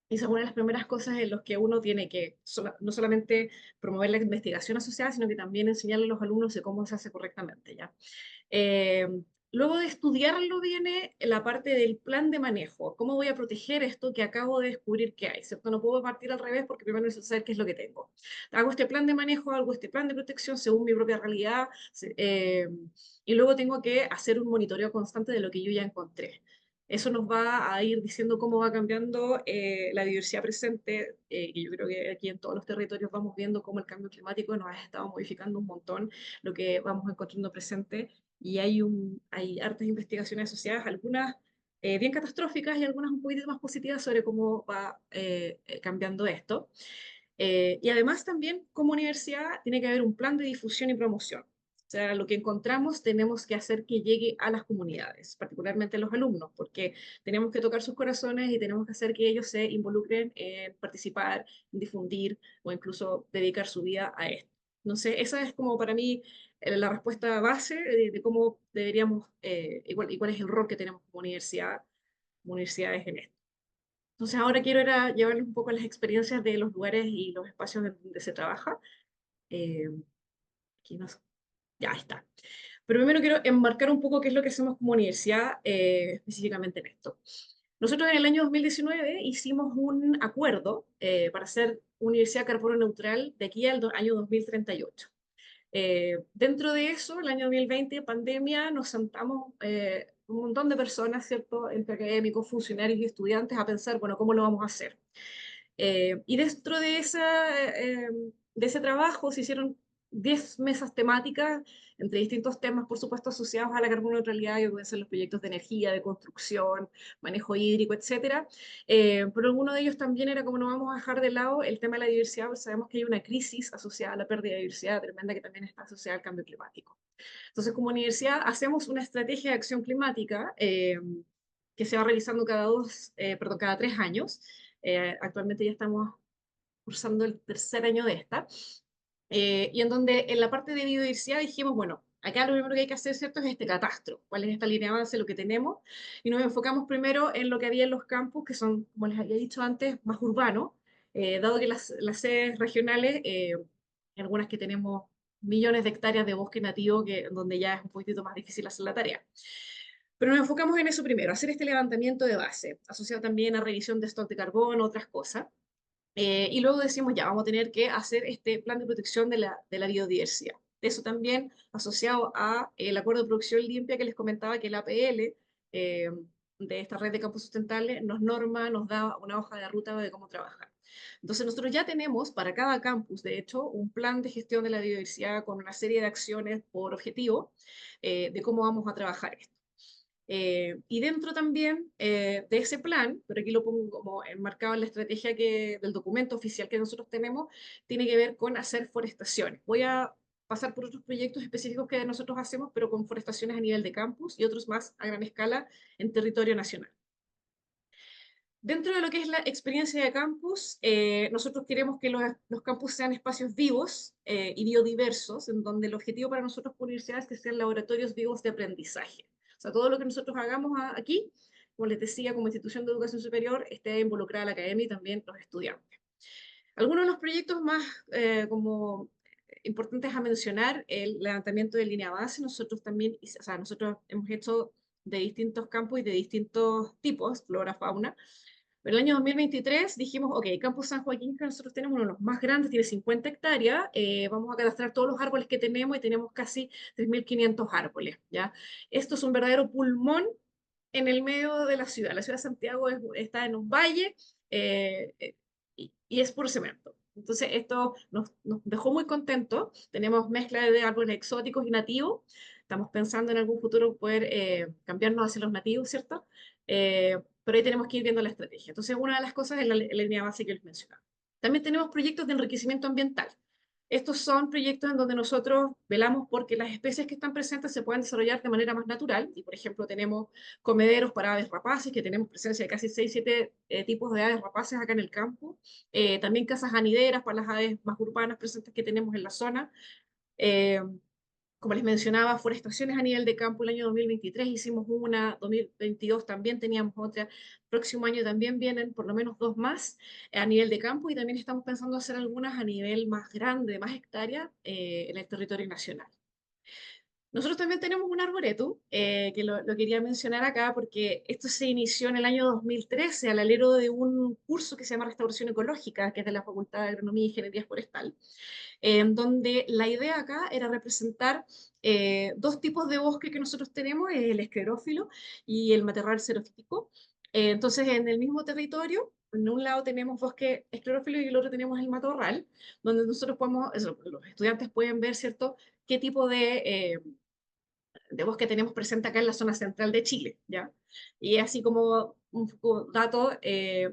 Y esa es una de las primeras cosas en las que uno tiene que no solamente promover la investigación asociada, sino que también enseñarle a los alumnos de cómo se hace correctamente, ¿ya? Eh, Luego de estudiarlo viene la parte del plan de manejo. ¿Cómo voy a proteger esto que acabo de descubrir que hay? ¿Cierto? No puedo partir al revés porque primero necesito saber qué es lo que tengo. Hago este plan de manejo, hago este plan de protección según mi propia realidad, y luego tengo que hacer un monitoreo constante de lo que yo ya encontré. Eso nos va a ir diciendo cómo va cambiando la diversidad presente, que yo creo que aquí en todos los territorios vamos viendo cómo el cambio climático nos ha estado modificando un montón lo que vamos encontrando presente, y hay hartas investigaciones asociadas, algunas bien catastróficas y algunas un poquito más positivas sobre cómo va cambiando esto. Y además también como universidad tiene que haber un plan de difusión y promoción. O sea, lo que encontramos tenemos que hacer que llegue a las comunidades, particularmente a los alumnos, porque tenemos que tocar sus corazones y tenemos que hacer que ellos se involucren en participar, en difundir o incluso dedicar su vida a esto. No sé, esa es como para mí la respuesta base de cómo deberíamos, y cuál es el rol que tenemos como universidad, como universidades en esto. Entonces ahora quiero llevarles un poco a las experiencias de los lugares y los espacios donde se trabaja. Eh, Aquí no sé. Ya está. Pero primero quiero enmarcar un poco qué es lo que hacemos como universidad específicamente en esto. Nosotros en el año 2019 hicimos un acuerdo para ser universidad carbono neutral de aquí al año 2038. Dentro de eso, el año 2020, pandemia, nos sentamos un montón de personas, ¿cierto?, entre académicos, funcionarios y estudiantes a pensar, bueno, ¿cómo lo vamos a hacer? Y dentro de ese trabajo se hicieron 10 mesas temáticas entre distintos temas, por supuesto, asociados a la carboneutralidad, que pueden ser los proyectos de energía, de construcción, manejo hídrico, etcétera. Pero uno de ellos también era como no vamos a dejar de lado el tema de la diversidad, porque sabemos que hay una crisis asociada a la pérdida de diversidad tremenda que también está asociada al cambio climático. Entonces, como universidad, hacemos una estrategia de acción climática que se va revisando cada 3 años. Actualmente ya estamos cursando el tercer año de esta, y en donde en la parte de biodiversidad dijimos, bueno, acá lo primero que hay que hacer, ¿cierto?, es este catastro, cuál es esta línea de avance, lo que tenemos, y nos enfocamos primero en lo que había en los campus, que son, como les había dicho antes, más urbanos, dado que las sedes regionales, algunas que tenemos millones de hectáreas de bosque nativo, donde ya es un poquitito más difícil hacer la tarea. Pero nos enfocamos en eso primero, hacer este levantamiento de base, asociado también a revisión de stock de carbono, otras cosas. Y luego decimos, ya, vamos a tener que hacer este plan de protección de la biodiversidad. Eso también asociado a el acuerdo de producción limpia que les comentaba, que el APL de esta red de campos sustentables nos norma, nos da una hoja de ruta de cómo trabajar. Entonces nosotros ya tenemos para cada campus, de hecho, un plan de gestión de la biodiversidad con una serie de acciones por objetivo de cómo vamos a trabajar esto. Y dentro también de ese plan, pero aquí lo pongo como enmarcado en la estrategia del documento oficial que nosotros tenemos, tiene que ver con hacer forestaciones. Voy a pasar por otros proyectos específicos que nosotros hacemos, pero con forestaciones a nivel de campus y otros más a gran escala en territorio nacional. Dentro de lo que es la experiencia de campus, nosotros queremos que los campus sean espacios vivos y biodiversos, en donde el objetivo para nosotros como universidad es que sean laboratorios vivos de aprendizaje. O sea, todo lo que nosotros hagamos aquí, como les decía, como institución de educación superior, esté involucrada la academia y también los estudiantes. Algunos de los proyectos más como importantes a mencionar, el levantamiento de línea base, nosotros también, o sea, nosotros hemos hecho de distintos campos y de distintos tipos, flora, fauna. Pero el año 2023 dijimos, ok, Campus San Joaquín, que nosotros tenemos uno de los más grandes, tiene 50 hectáreas, vamos a cadastrar todos los árboles que tenemos y tenemos casi 3.500 árboles, ¿ya? Esto es un verdadero pulmón en el medio de la ciudad. La ciudad de Santiago está en un valle y es puro cemento. Entonces esto nos dejó muy contentos. Tenemos mezcla de árboles exóticos y nativos. Estamos pensando en algún futuro poder cambiarnos hacia los nativos, ¿cierto? Pero ahí tenemos que ir viendo la estrategia. Entonces, una de las cosas es la línea base que les mencionaba. También tenemos proyectos de enriquecimiento ambiental. Estos son proyectos en donde nosotros velamos porque las especies que están presentes se puedan desarrollar de manera más natural. Y, por ejemplo, tenemos comederos para aves rapaces, que tenemos presencia de casi 6-7 tipos de aves rapaces acá en el campo. También casas anideras para las aves más urbanas presentes que tenemos en la zona. Como les mencionaba, forestaciones a nivel de campo el año 2023 hicimos una, 2022 también teníamos otra, próximo año también vienen por lo menos 2 más a nivel de campo y también estamos pensando hacer algunas a nivel más grande, más hectárea en el territorio nacional. Nosotros también tenemos un arboretum, que lo quería mencionar acá porque esto se inició en el año 2013 al alero de un curso que se llama Restauración Ecológica, que es de la Facultad de Agronomía y Ingeniería Forestal, donde la idea acá era representar 2 tipos de bosque que nosotros tenemos, el esclerófilo y el matorral xerófilo. Entonces, en el mismo territorio, en un lado tenemos bosque esclerófilo y en el otro tenemos el matorral, donde nosotros podemos, los estudiantes pueden ver, ¿cierto?, qué tipo de bosque tenemos presente acá en la zona central de Chile, ¿ya? Y así como un dato,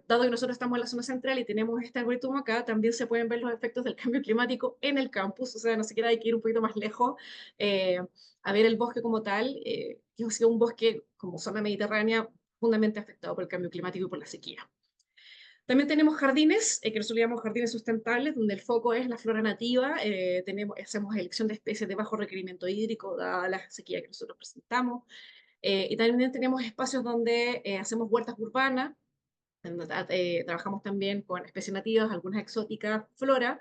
dado que nosotros estamos en la zona central y tenemos este algoritmo acá, también se pueden ver los efectos del cambio climático en el campus, o sea, no siquiera hay que ir un poquito más lejos eh, a ver el bosque como tal, que es un bosque como zona mediterránea fundamentalmente afectado por el cambio climático y por la sequía. También tenemos jardines, que nosotros llamamos jardines sustentables, donde el foco es la flora nativa. Hacemos elección de especies de bajo requerimiento hídrico, dada la sequía que nosotros presentamos. Y también tenemos espacios donde hacemos huertas urbanas, trabajamos también con especies nativas, algunas exóticas, flora,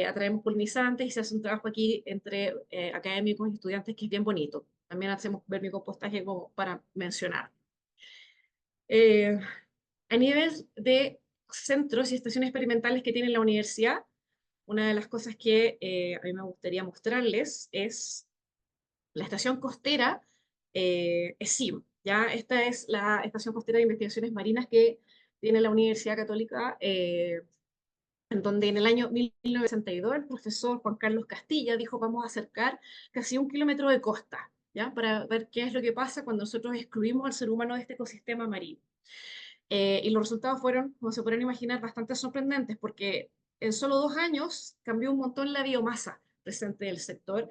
atraemos polinizantes y se hace un trabajo aquí entre académicos y estudiantes que es bien bonito. También hacemos vermicompostaje como para mencionar. A nivel de centros y estaciones experimentales que tiene la universidad, una de las cosas que a mí me gustaría mostrarles es la estación costera ESIM. ¿Ya? Esta es la estación costera de investigaciones marinas que tiene la Universidad Católica, en donde en el año 1962 el profesor Juan Carlos Castilla dijo vamos a acercar casi 1 kilómetro de costa, ¿ya? Para ver qué es lo que pasa cuando nosotros excluimos al ser humano de este ecosistema marino. Y los resultados fueron, como se pueden imaginar, bastante sorprendentes porque en solo 2 años cambió un montón la biomasa presente del sector.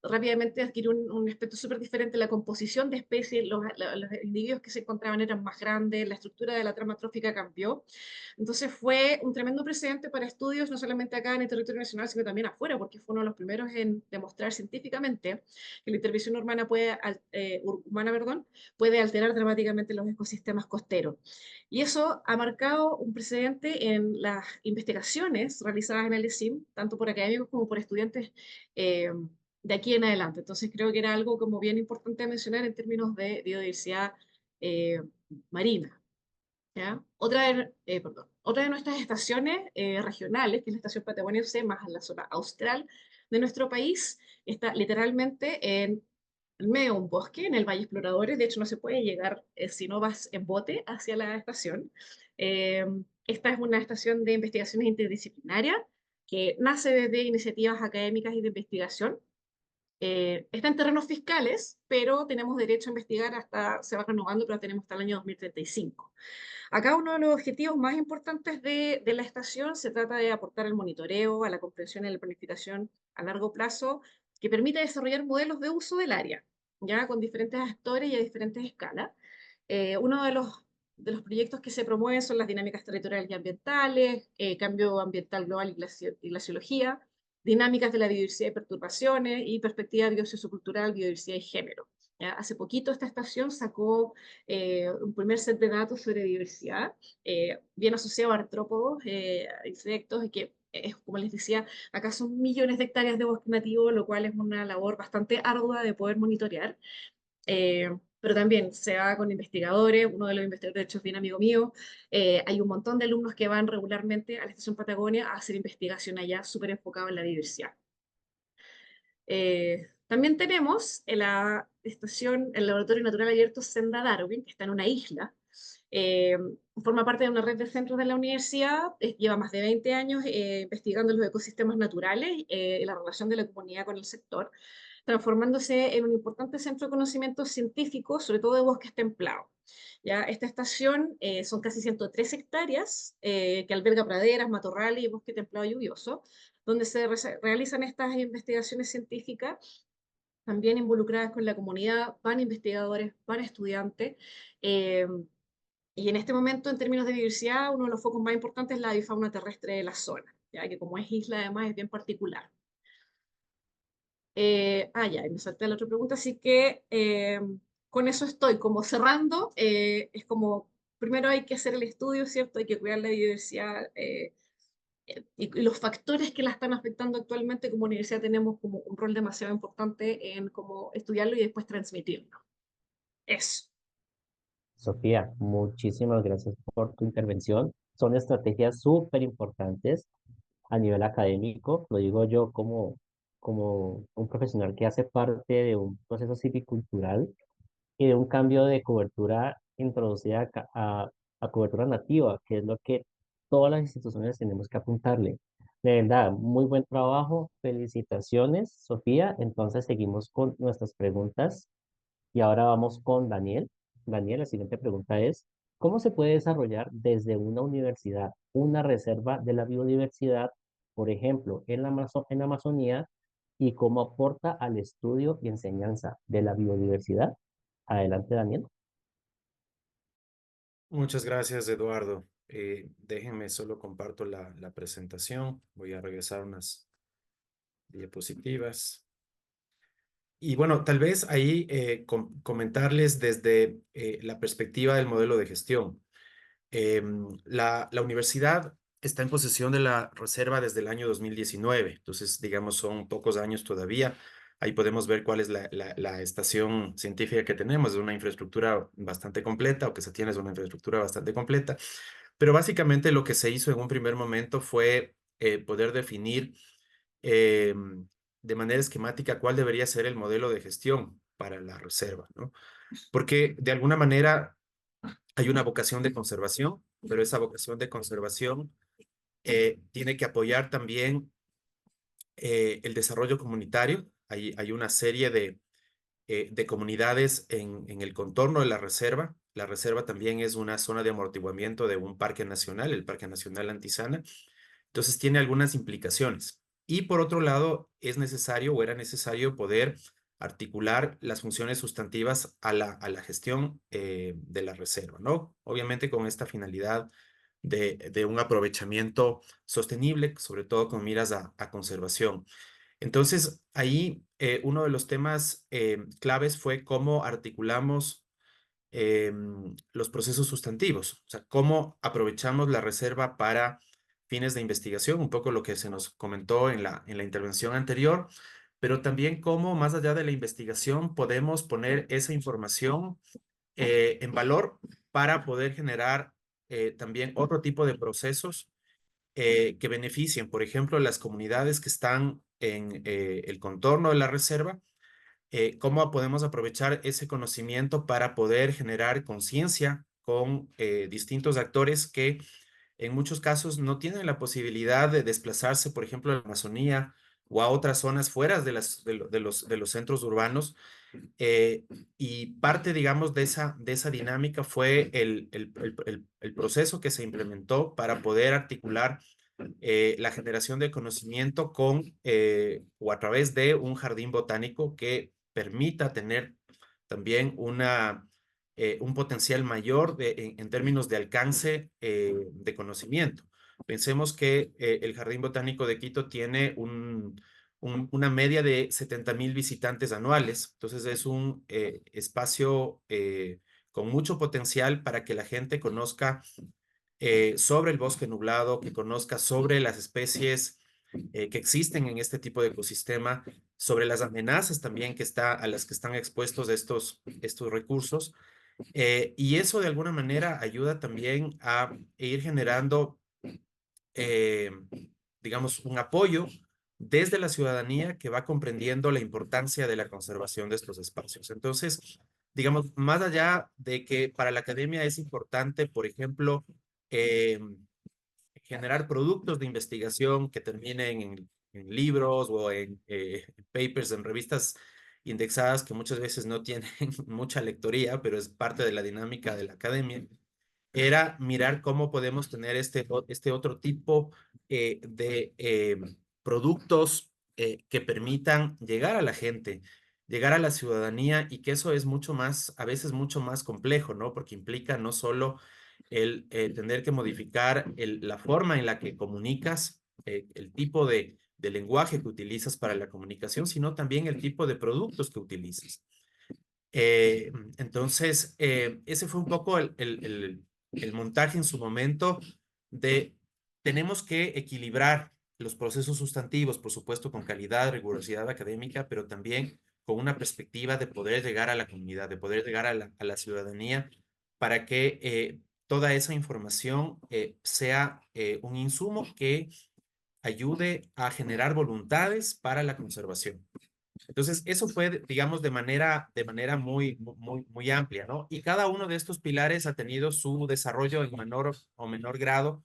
Rápidamente adquirió un aspecto súper diferente, la composición de especies, los individuos que se encontraban eran más grandes, la estructura de la trama trófica cambió. Entonces fue un tremendo precedente para estudios, no solamente acá en el territorio nacional, sino también afuera, porque fue uno de los primeros en demostrar científicamente que la intervención humana puede alterar dramáticamente los ecosistemas costeros. Y eso ha marcado un precedente en las investigaciones realizadas en el ESIM, tanto por académicos como por estudiantes de aquí en adelante. Entonces creo que era algo como bien importante mencionar en términos de biodiversidad marina. ¿Ya? Otra de nuestras estaciones regionales, que es la estación patagoniense, más en la zona austral de nuestro país, está literalmente en medio de un bosque, en el Valle Exploradores. De hecho, no se puede llegar si no vas en bote hacia la estación. Esta es una estación de investigaciones interdisciplinaria que nace desde iniciativas académicas y de investigación. Está en terrenos fiscales, pero tenemos derecho a investigar se va renovando, pero tenemos hasta el año 2035. Acá uno de los objetivos más importantes de la estación se trata de aportar al monitoreo, a la comprensión y a la planificación a largo plazo, que permita desarrollar modelos de uso del área, ya con diferentes actores y a diferentes escalas. Uno de los proyectos que se promueven son las dinámicas territoriales y ambientales, cambio ambiental global y glaciología, dinámicas de la biodiversidad y perturbaciones, y perspectiva biosociocultural, biodiversidad y género. ¿Ya? Hace poquito esta estación sacó un primer set de datos sobre diversidad, bien asociado a artrópodos, insectos, y que, como les decía, acá son millones de hectáreas de bosque nativo, lo cual es una labor bastante ardua de poder monitorear. Pero también se va con investigadores, uno de los investigadores, de hecho, es bien amigo mío. Hay un montón de alumnos que van regularmente a la Estación Patagonia a hacer investigación allá, súper enfocado en la diversidad. También tenemos en la estación, el Laboratorio Natural Abierto Senda Darwin, que está en una isla. Forma parte de una red de centros de la universidad, lleva más de 20 años investigando los ecosistemas naturales y la relación de la comunidad con el sector, transformándose en un importante centro de conocimiento científico, sobre todo de bosques templados. ¿Ya? Esta estación son casi 103 hectáreas que alberga praderas, matorrales y bosque templado lluvioso, donde se realizan estas investigaciones científicas, también involucradas con la comunidad, van investigadores, van estudiantes, y en este momento, en términos de diversidad, uno de los focos más importantes es la avifauna terrestre de la zona, ya que como es isla además es bien particular. Ya, y me salté la otra pregunta, así que con eso estoy como cerrando. Es como, primero hay que hacer el estudio, ¿cierto? Hay que cuidar la biodiversidad y los factores que la están afectando actualmente. Como universidad tenemos como un rol demasiado importante en cómo estudiarlo y después transmitirlo. Eso. Sofía, muchísimas gracias por tu intervención. Son estrategias súper importantes a nivel académico, lo digo yo como un profesional que hace parte de un proceso civicultural y de un cambio de cobertura introducida a cobertura nativa, que es lo que todas las instituciones tenemos que apuntarle. De verdad, muy buen trabajo, felicitaciones, Sofía. Entonces seguimos con nuestras preguntas y ahora vamos con Daniel. Daniel, la siguiente pregunta es, ¿cómo se puede desarrollar desde una universidad una reserva de la biodiversidad, por ejemplo, en la Amazonía, y cómo aporta al estudio y enseñanza de la biodiversidad? Adelante, Daniel. Muchas gracias, Eduardo. Déjenme solo comparto la presentación. Voy a regresar unas diapositivas. Y bueno, tal vez ahí comentarles desde la perspectiva del modelo de gestión. La universidad está en posesión de la reserva desde el año 2019, entonces digamos son pocos años todavía. Ahí podemos ver cuál es la estación científica que tenemos, es una infraestructura bastante completa, o que se tiene es una infraestructura bastante completa, pero básicamente lo que se hizo en un primer momento fue poder definir eh, de manera esquemática cuál debería ser el modelo de gestión para la reserva, ¿no? Porque de alguna manera hay una vocación de conservación, pero esa vocación de conservación tiene que apoyar también el desarrollo comunitario. Hay una serie de comunidades en el contorno de la reserva. La reserva también es una zona de amortiguamiento de un parque nacional, el Parque Nacional Antizana. Entonces tiene algunas implicaciones. Y por otro lado, es necesario o era necesario poder articular las funciones sustantivas a la gestión de la reserva, ¿no? Obviamente con esta finalidad de un aprovechamiento sostenible, sobre todo con miras a conservación. Entonces, ahí uno de los temas claves fue cómo articulamos los procesos sustantivos, o sea, cómo aprovechamos la reserva para fines de investigación, un poco lo que se nos comentó en la intervención anterior, pero también cómo más allá de la investigación podemos poner esa información en valor para poder generar también otro tipo de procesos que beneficien, por ejemplo, las comunidades que están en el contorno de la reserva. Cómo podemos aprovechar ese conocimiento para poder generar conciencia con distintos actores que en muchos casos no tienen la posibilidad de desplazarse, por ejemplo, a la Amazonía o a otras zonas fuera de los centros urbanos. Y parte, digamos, de esa dinámica fue el proceso que se implementó para poder articular la generación de conocimiento con o a través de un jardín botánico que permita tener también un potencial mayor en términos de alcance de conocimiento. Pensemos que el Jardín Botánico de Quito tiene una media de 70,000 visitantes anuales, entonces es un espacio con mucho potencial para que la gente conozca sobre el bosque nublado, que conozca sobre las especies que existen en este tipo de ecosistema, sobre las amenazas también a las que están expuestos estos recursos. Y eso de alguna manera ayuda también a ir generando, eh, digamos, un apoyo desde la ciudadanía que va comprendiendo la importancia de la conservación de estos espacios. Entonces, digamos, más allá de que para la academia es importante, por ejemplo, eh, generar productos de investigación que terminen en libros o en papers, en revistas indexadas que muchas veces no tienen mucha lectoría, pero es parte de la dinámica de la academia, era mirar cómo podemos tener este otro tipo de productos que permitan llegar a la gente, llegar a la ciudadanía, y que eso es mucho más, a veces mucho más complejo, ¿no? Porque implica no solo el tener que modificar la forma en la que comunicas, el tipo de del lenguaje que utilizas para la comunicación, sino también el tipo de productos que utilizas. Entonces, ese fue un poco el montaje en su momento de tenemos que equilibrar los procesos sustantivos, por supuesto, con calidad, rigurosidad académica, pero también con una perspectiva de poder llegar a la comunidad, de poder llegar a la ciudadanía, para que toda esa información sea un insumo que ayude a generar voluntades para la conservación. Entonces, eso fue, digamos, de manera muy amplia, ¿no? Y cada uno de estos pilares ha tenido su desarrollo en menor o menor grado,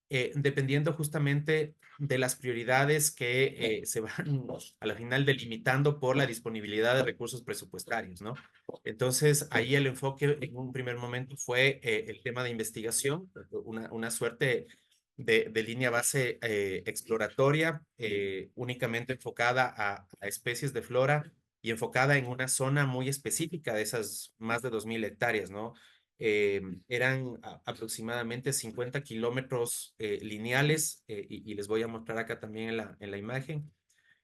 dependiendo justamente de las prioridades que se van a la final delimitando por la disponibilidad de recursos presupuestarios, ¿no? Entonces, ahí el enfoque en un primer momento fue el tema de investigación, una suerte de línea base exploratoria, únicamente enfocada a especies de flora y enfocada en una zona muy específica de esas más de 2.000 hectáreas, ¿no? Eran aproximadamente 50 kilómetros lineales, y les voy a mostrar acá también en la imagen.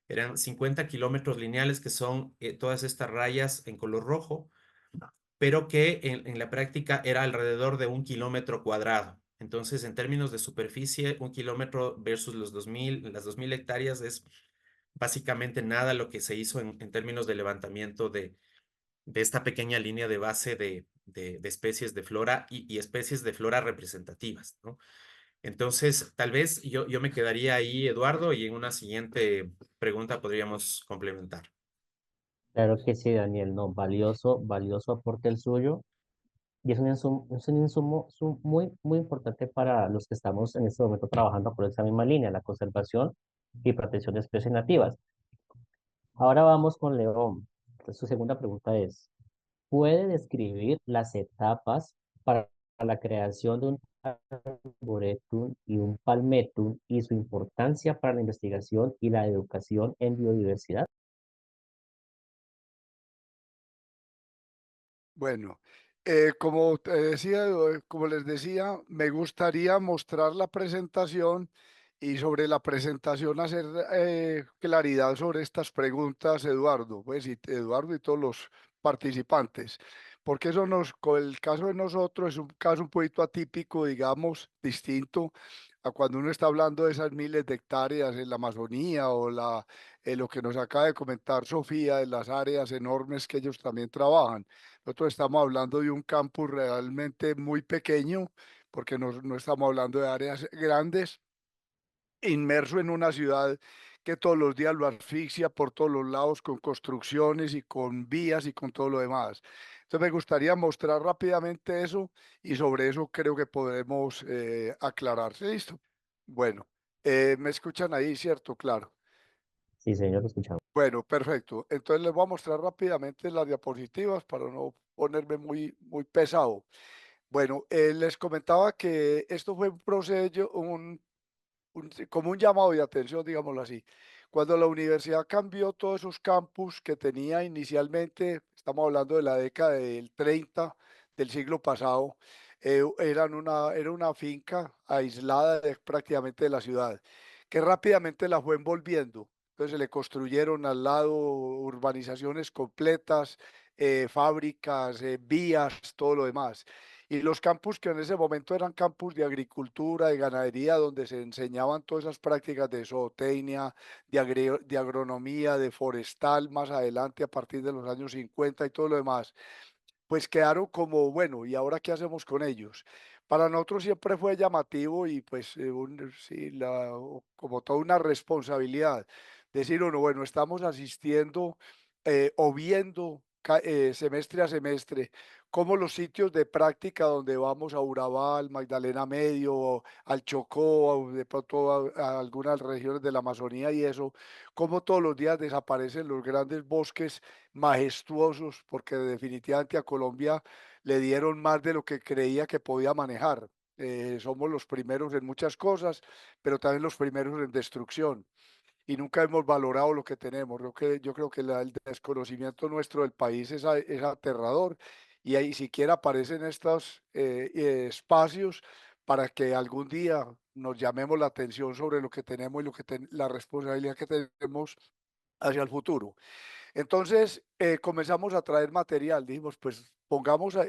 Eran 50 kilómetros lineales que son todas estas rayas en color rojo, pero que en la práctica era alrededor de 1 kilómetro cuadrado. Entonces, en términos de superficie, 1 kilómetro versus las 2.000 hectáreas es básicamente nada lo que se hizo en términos de levantamiento de esta pequeña línea de base de especies de flora y especies de flora representativas, ¿no? Entonces, tal vez yo me quedaría ahí, Eduardo, y en una siguiente pregunta podríamos complementar. Claro que sí, Daniel, no, valioso aporte el suyo. Y es un insumo muy importante para los que estamos en este momento trabajando por esa misma línea, la conservación y protección de especies nativas. Ahora vamos con León. Entonces, su segunda pregunta es, ¿puede describir las etapas para la creación de un arboretum y un palmetum y su importancia para la investigación y la educación en biodiversidad? Bueno, como les decía, me gustaría mostrar la presentación y sobre la presentación hacer claridad sobre estas preguntas, Eduardo, pues y Eduardo y todos los participantes, porque con el caso de nosotros es un caso un poquito atípico, digamos, distinto a cuando uno está hablando de esas miles de hectáreas en la Amazonía o lo que nos acaba de comentar Sofía, de las áreas enormes que ellos también trabajan. Nosotros estamos hablando de un campus realmente muy pequeño, porque no estamos hablando de áreas grandes, inmerso en una ciudad que todos los días lo asfixia por todos los lados con construcciones y con vías y con todo lo demás. Entonces me gustaría mostrar rápidamente eso y sobre eso creo que podemos aclararse. ¿Listo? Bueno, me escuchan ahí, ¿cierto? Claro. Sí, señor, lo escuchamos. Bueno, perfecto. Entonces les voy a mostrar rápidamente las diapositivas para no ponerme muy pesado. Bueno, les comentaba que esto fue un proceso, como un llamado de atención, digámoslo así. Cuando la universidad cambió todos esos campus que tenía inicialmente, estamos hablando de la década del 30 del siglo pasado, era una finca aislada prácticamente de la ciudad, que rápidamente la fue envolviendo. Entonces se le construyeron al lado urbanizaciones completas, fábricas, vías, todo lo demás. Y los campus que en ese momento eran campus de agricultura, de ganadería, donde se enseñaban todas esas prácticas de zootecnia, de agronomía, de forestal, más adelante a partir de los años 50 y todo lo demás, pues quedaron como, bueno, ¿y ahora qué hacemos con ellos? Para nosotros siempre fue llamativo y pues sí, como toda una responsabilidad. Decir uno, bueno, estamos asistiendo o viendo semestre a semestre cómo los sitios de práctica donde vamos a Urabá, al Magdalena Medio, al Chocó, de pronto a algunas regiones de la Amazonía y eso, cómo todos los días desaparecen los grandes bosques majestuosos, porque definitivamente a Colombia le dieron más de lo que creía que podía manejar. Somos los primeros en muchas cosas, pero también los primeros en destrucción. Y nunca hemos valorado lo que tenemos. Yo creo que el desconocimiento nuestro del país es aterrador y ahí siquiera aparecen estos espacios para que algún día nos llamemos la atención sobre lo que tenemos y la responsabilidad que tenemos hacia el futuro. Entonces comenzamos a traer material, dijimos, pues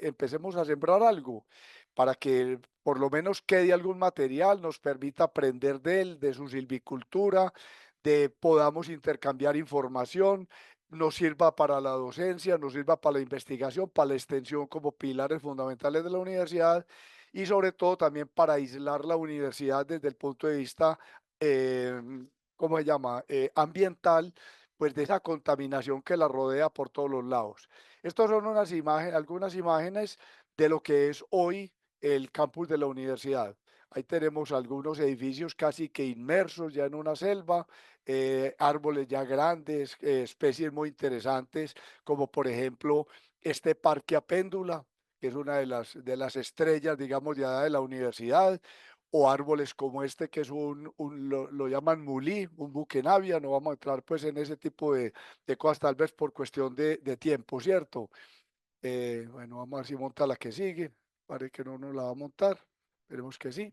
empecemos a sembrar algo para que por lo menos quede algún material, nos permita aprender de él, de su silvicultura, podamos intercambiar información, nos sirva para la docencia, nos sirva para la investigación, para la extensión como pilares fundamentales de la universidad y sobre todo también para aislar la universidad desde el punto de vista, ¿cómo se llama?, ambiental, pues de esa contaminación que la rodea por todos los lados. Estas son algunas imágenes de lo que es hoy el campus de la universidad. Ahí tenemos algunos edificios casi que inmersos ya en una selva, árboles ya grandes, especies muy interesantes, como por ejemplo este parque apéndula, que es una de las estrellas, digamos, ya de la universidad, o árboles como este que es lo llaman mulí, un buquenavia. No vamos a entrar pues en ese tipo de cosas, tal vez por cuestión de tiempo, ¿cierto? Bueno, vamos a ver si monta la que sigue. Parece que no nos la va a montar, esperemos que sí.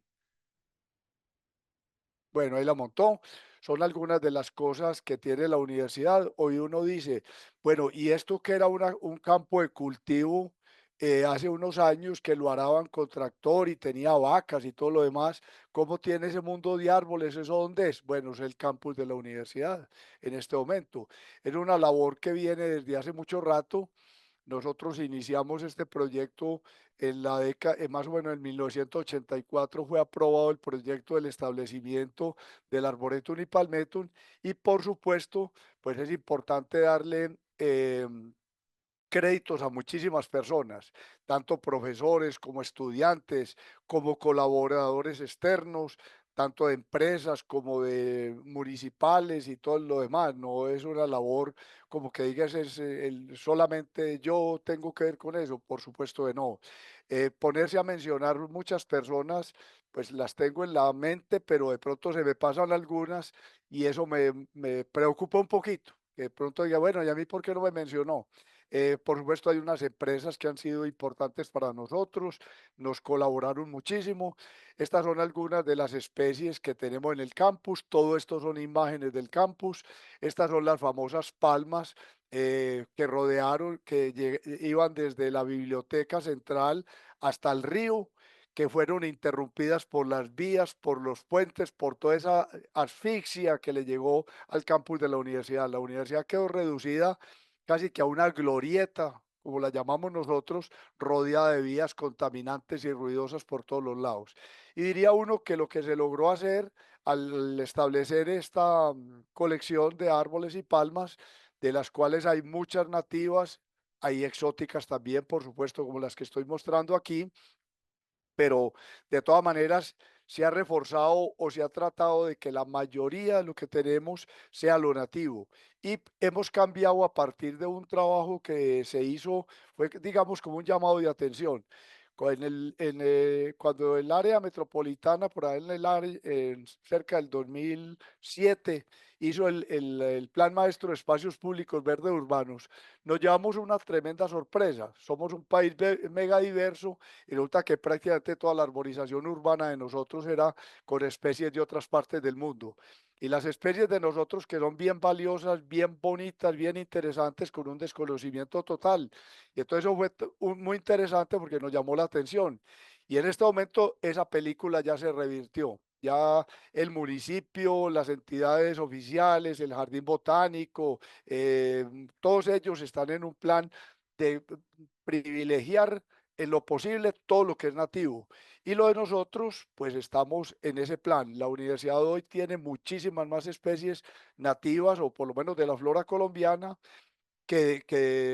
Bueno, ahí la montó. Son algunas de las cosas que tiene la universidad. Hoy uno dice, bueno, ¿y esto que era un campo de cultivo hace unos años que lo araban con tractor y tenía vacas y todo lo demás? ¿Cómo tiene ese mundo de árboles? ¿Eso dónde es? Bueno, es el campus de la universidad en este momento. Es una labor que viene desde hace mucho rato. Nosotros iniciamos este proyecto en la década, más o menos en 1984 fue aprobado el proyecto del establecimiento del Arboretum y Palmetum y por supuesto, pues es importante darle créditos a muchísimas personas, tanto profesores como estudiantes, como colaboradores externos, tanto de empresas como de municipales y todo lo demás. No es una labor como que digas solamente yo tengo que ver con eso, por supuesto que no. Ponerse a mencionar muchas personas, pues las tengo en la mente, pero de pronto se me pasan algunas y eso me preocupa un poquito. Que de pronto diga, bueno, ¿y a mí por qué no me mencionó? Por supuesto, hay unas empresas que han sido importantes para nosotros, nos colaboraron muchísimo. Estas son algunas de las especies que tenemos en el campus. Todo esto son imágenes del campus. Estas son las famosas palmas que rodearon, iban desde la biblioteca central hasta el río, que fueron interrumpidas por las vías, por los puentes, por toda esa asfixia que le llegó al campus de la universidad. La universidad quedó reducida casi que a una glorieta, como la llamamos nosotros, rodeada de vías contaminantes y ruidosas por todos los lados. Y diría uno que lo que se logró hacer al establecer esta colección de árboles y palmas, de las cuales hay muchas nativas, hay exóticas también, por supuesto, como las que estoy mostrando aquí, pero de todas maneras se ha reforzado o se ha tratado de que la mayoría de lo que tenemos sea lo nativo. Y hemos cambiado a partir de un trabajo que se hizo, fue digamos como un llamado de atención. Cuando el área metropolitana, por ahí en el área, cerca del 2007, hizo el Plan Maestro de Espacios Públicos Verdes Urbanos, nos llevamos una tremenda sorpresa. Somos un país mega diverso y resulta que prácticamente toda la arborización urbana de nosotros era con especies de otras partes del mundo. Y las especies de nosotros que son bien valiosas, bien bonitas, bien interesantes, con un desconocimiento total. Y entonces eso fue muy interesante porque nos llamó la atención. Y en este momento esa película ya se revirtió. Ya el municipio, las entidades oficiales, el jardín botánico, todos ellos están en un plan de privilegiar en lo posible todo lo que es nativo. Y lo de nosotros, pues estamos en ese plan. La universidad hoy tiene muchísimas más especies nativas, o por lo menos de la flora colombiana, que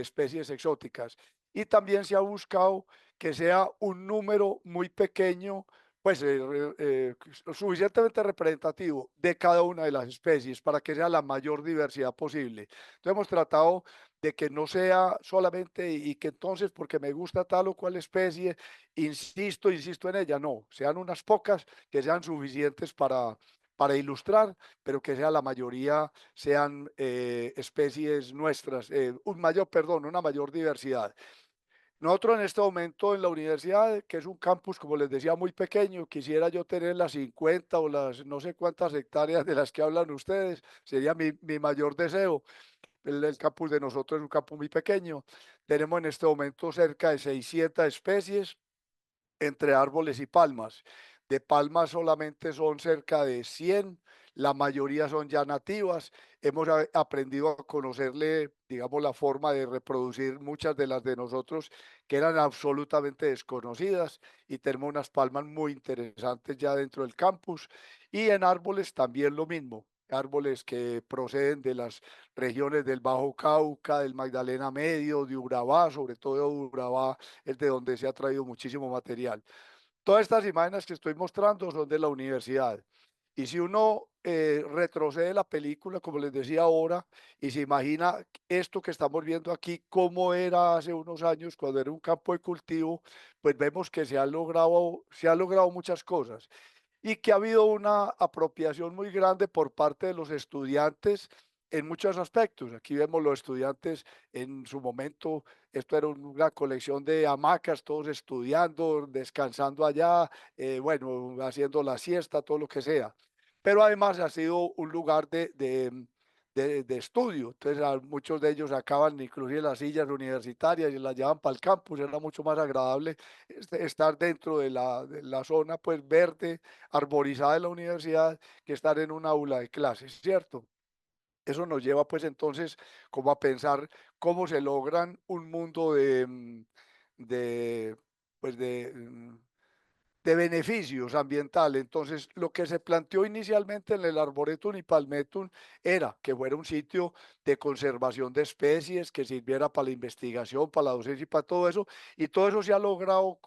especies exóticas. Y también se ha buscado que sea un número muy pequeño, pues suficientemente representativo de cada una de las especies para que sea la mayor diversidad posible. Entonces hemos tratado de que no sea solamente y que entonces porque me gusta tal o cual especie, insisto en ella, no, sean unas pocas que sean suficientes para ilustrar, pero que sea la mayoría sean especies nuestras, una mayor diversidad. Nosotros en este momento en la universidad, que es un campus, como les decía, muy pequeño, quisiera yo tener las 50 o las no sé cuántas hectáreas de las que hablan ustedes, sería mi mayor deseo. El campus de nosotros es un campus muy pequeño. Tenemos en este momento cerca de 600 especies entre árboles y palmas. De palmas solamente son cerca de 100, la mayoría son ya nativas. Hemos aprendido a conocerle, digamos, la forma de reproducir muchas de las de nosotros que eran absolutamente desconocidas, y tenemos unas palmas muy interesantes ya dentro del campus. Y en árboles también lo mismo. Árboles que proceden de las regiones del Bajo Cauca, del Magdalena Medio, de Urabá, sobre todo de Urabá es de donde se ha traído muchísimo material. Todas estas imágenes que estoy mostrando son de la universidad. Y si uno retrocede la película, como les decía ahora, y se imagina esto que estamos viendo aquí, cómo era hace unos años cuando era un campo de cultivo, pues vemos que se ha logrado muchas cosas y que ha habido una apropiación muy grande por parte de los estudiantes en muchos aspectos. Aquí vemos los estudiantes en su momento, esto era una colección de hamacas, todos estudiando, descansando allá, bueno, haciendo la siesta, todo lo que sea. Pero además ha sido un lugar de estudio. Entonces, muchos de ellos acaban inclusive las sillas universitarias y las llevan para el campus. Era mucho más agradable estar dentro de la zona pues verde, arborizada de la universidad, que estar en un aula de clases, ¿cierto? Eso nos lleva pues entonces como a pensar cómo se logran un mundo de, pues de beneficios ambientales. Entonces, lo que se planteó inicialmente en el Arboretum y Palmetum era que fuera un sitio de conservación de especies, que sirviera para la investigación, para la docencia y para todo eso se ha logrado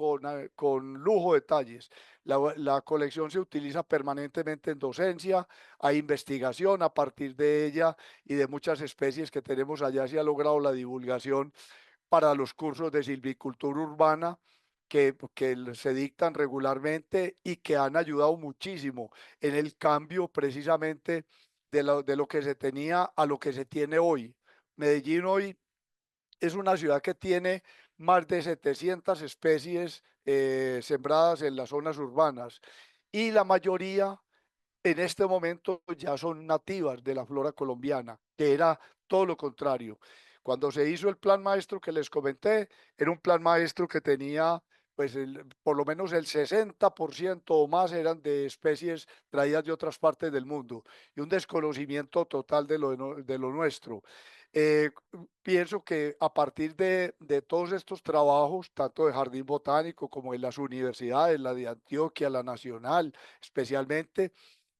con lujo de detalles. La colección se utiliza permanentemente en docencia, hay investigación a partir de ella y de muchas especies que tenemos allá se ha logrado la divulgación para los cursos de silvicultura urbana que se dictan regularmente y que han ayudado muchísimo en el cambio precisamente de lo que se tenía a lo que se tiene hoy. Medellín hoy es una ciudad que tiene más de 700 especies sembradas en las zonas urbanas, y la mayoría en este momento ya son nativas de la flora colombiana, que era todo lo contrario. Cuando se hizo el plan maestro que les comenté, era un plan maestro que tenía, pues, por lo menos el 60% o más eran de especies traídas de otras partes del mundo, y un desconocimiento total de lo nuestro. Eh, Pienso que a partir de todos estos trabajos, tanto de Jardín Botánico como en las universidades, la de Antioquia, la Nacional, especialmente,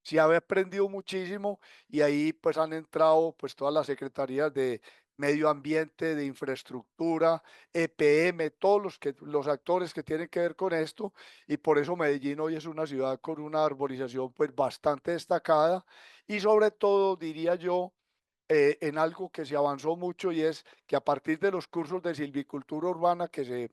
sí había aprendido muchísimo, y ahí pues han entrado pues todas las secretarías de medio ambiente, de infraestructura, EPM, todos los actores que tienen que ver con esto, y por eso Medellín hoy es una ciudad con una arborización pues bastante destacada, y sobre todo diría yo en algo que se avanzó mucho, y es que a partir de los cursos de silvicultura urbana que se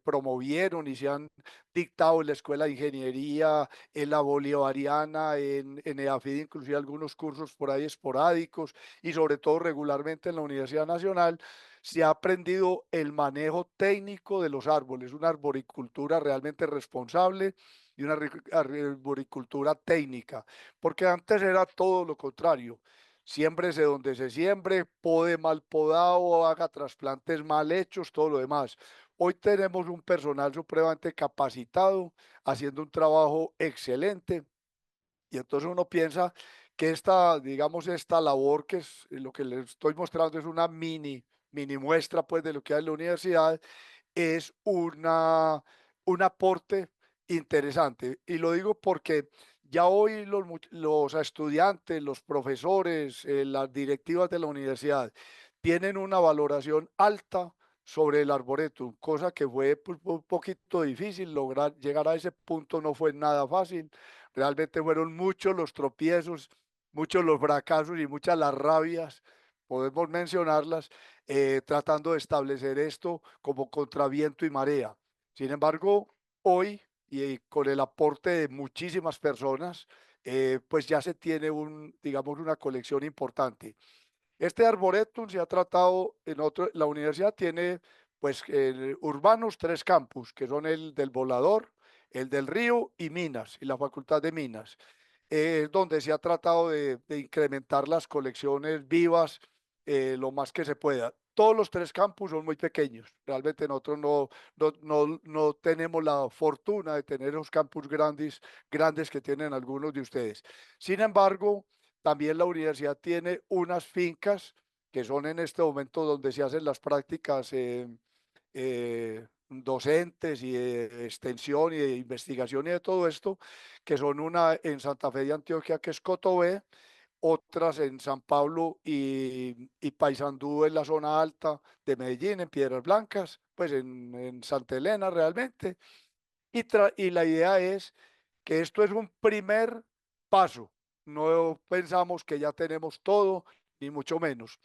promovieron y se han dictado en la Escuela de Ingeniería, en la Bolivariana, en EAFID, inclusive algunos cursos por ahí esporádicos, y sobre todo regularmente en la Universidad Nacional, se ha aprendido el manejo técnico de los árboles, una arboricultura realmente responsable y una arboricultura técnica, porque antes era todo lo contrario. Siémbrese donde se siembre, pode mal podado, haga trasplantes mal hechos, todo lo demás. Hoy tenemos un personal supremamente capacitado, haciendo un trabajo excelente, y entonces uno piensa que digamos, esta labor que es lo que les estoy mostrando es una mini muestra pues de lo que hay en la universidad, es un aporte interesante. Y lo digo porque ya hoy los estudiantes, los profesores, las directivas de la universidad tienen una valoración alta sobre el arboretum, cosa que fue pues, un poquito difícil lograr. Llegar a ese punto no fue nada fácil. Realmente fueron muchos los tropiezos, muchos los fracasos y muchas las rabias, podemos mencionarlas, tratando de establecer esto como contra viento y marea. Sin embargo, hoy, y con el aporte de muchísimas personas, pues ya se tiene digamos, una colección importante. Este arboretum se ha tratado la universidad tiene Pues urbanos, 3 campus, que son el del Volador, el del Río y Minas, y la Facultad de Minas, donde se ha tratado de incrementar las colecciones vivas lo más que se pueda. Todos los 3 campus son muy pequeños. Realmente nosotros no tenemos la fortuna de tener esos campus grandes que tienen algunos de ustedes. Sin embargo, también la universidad tiene unas fincas que son en este momento donde se hacen las prácticas docentes y de extensión y de investigación y de todo esto, que son una en Santa Fe de Antioquia, que es Cotobé, otras en San Pablo y Paysandú en la zona alta de Medellín, en Piedras Blancas, pues en Santa Elena realmente. Y la idea es que esto es un primer paso. No pensamos que ya tenemos todo, ni mucho menos.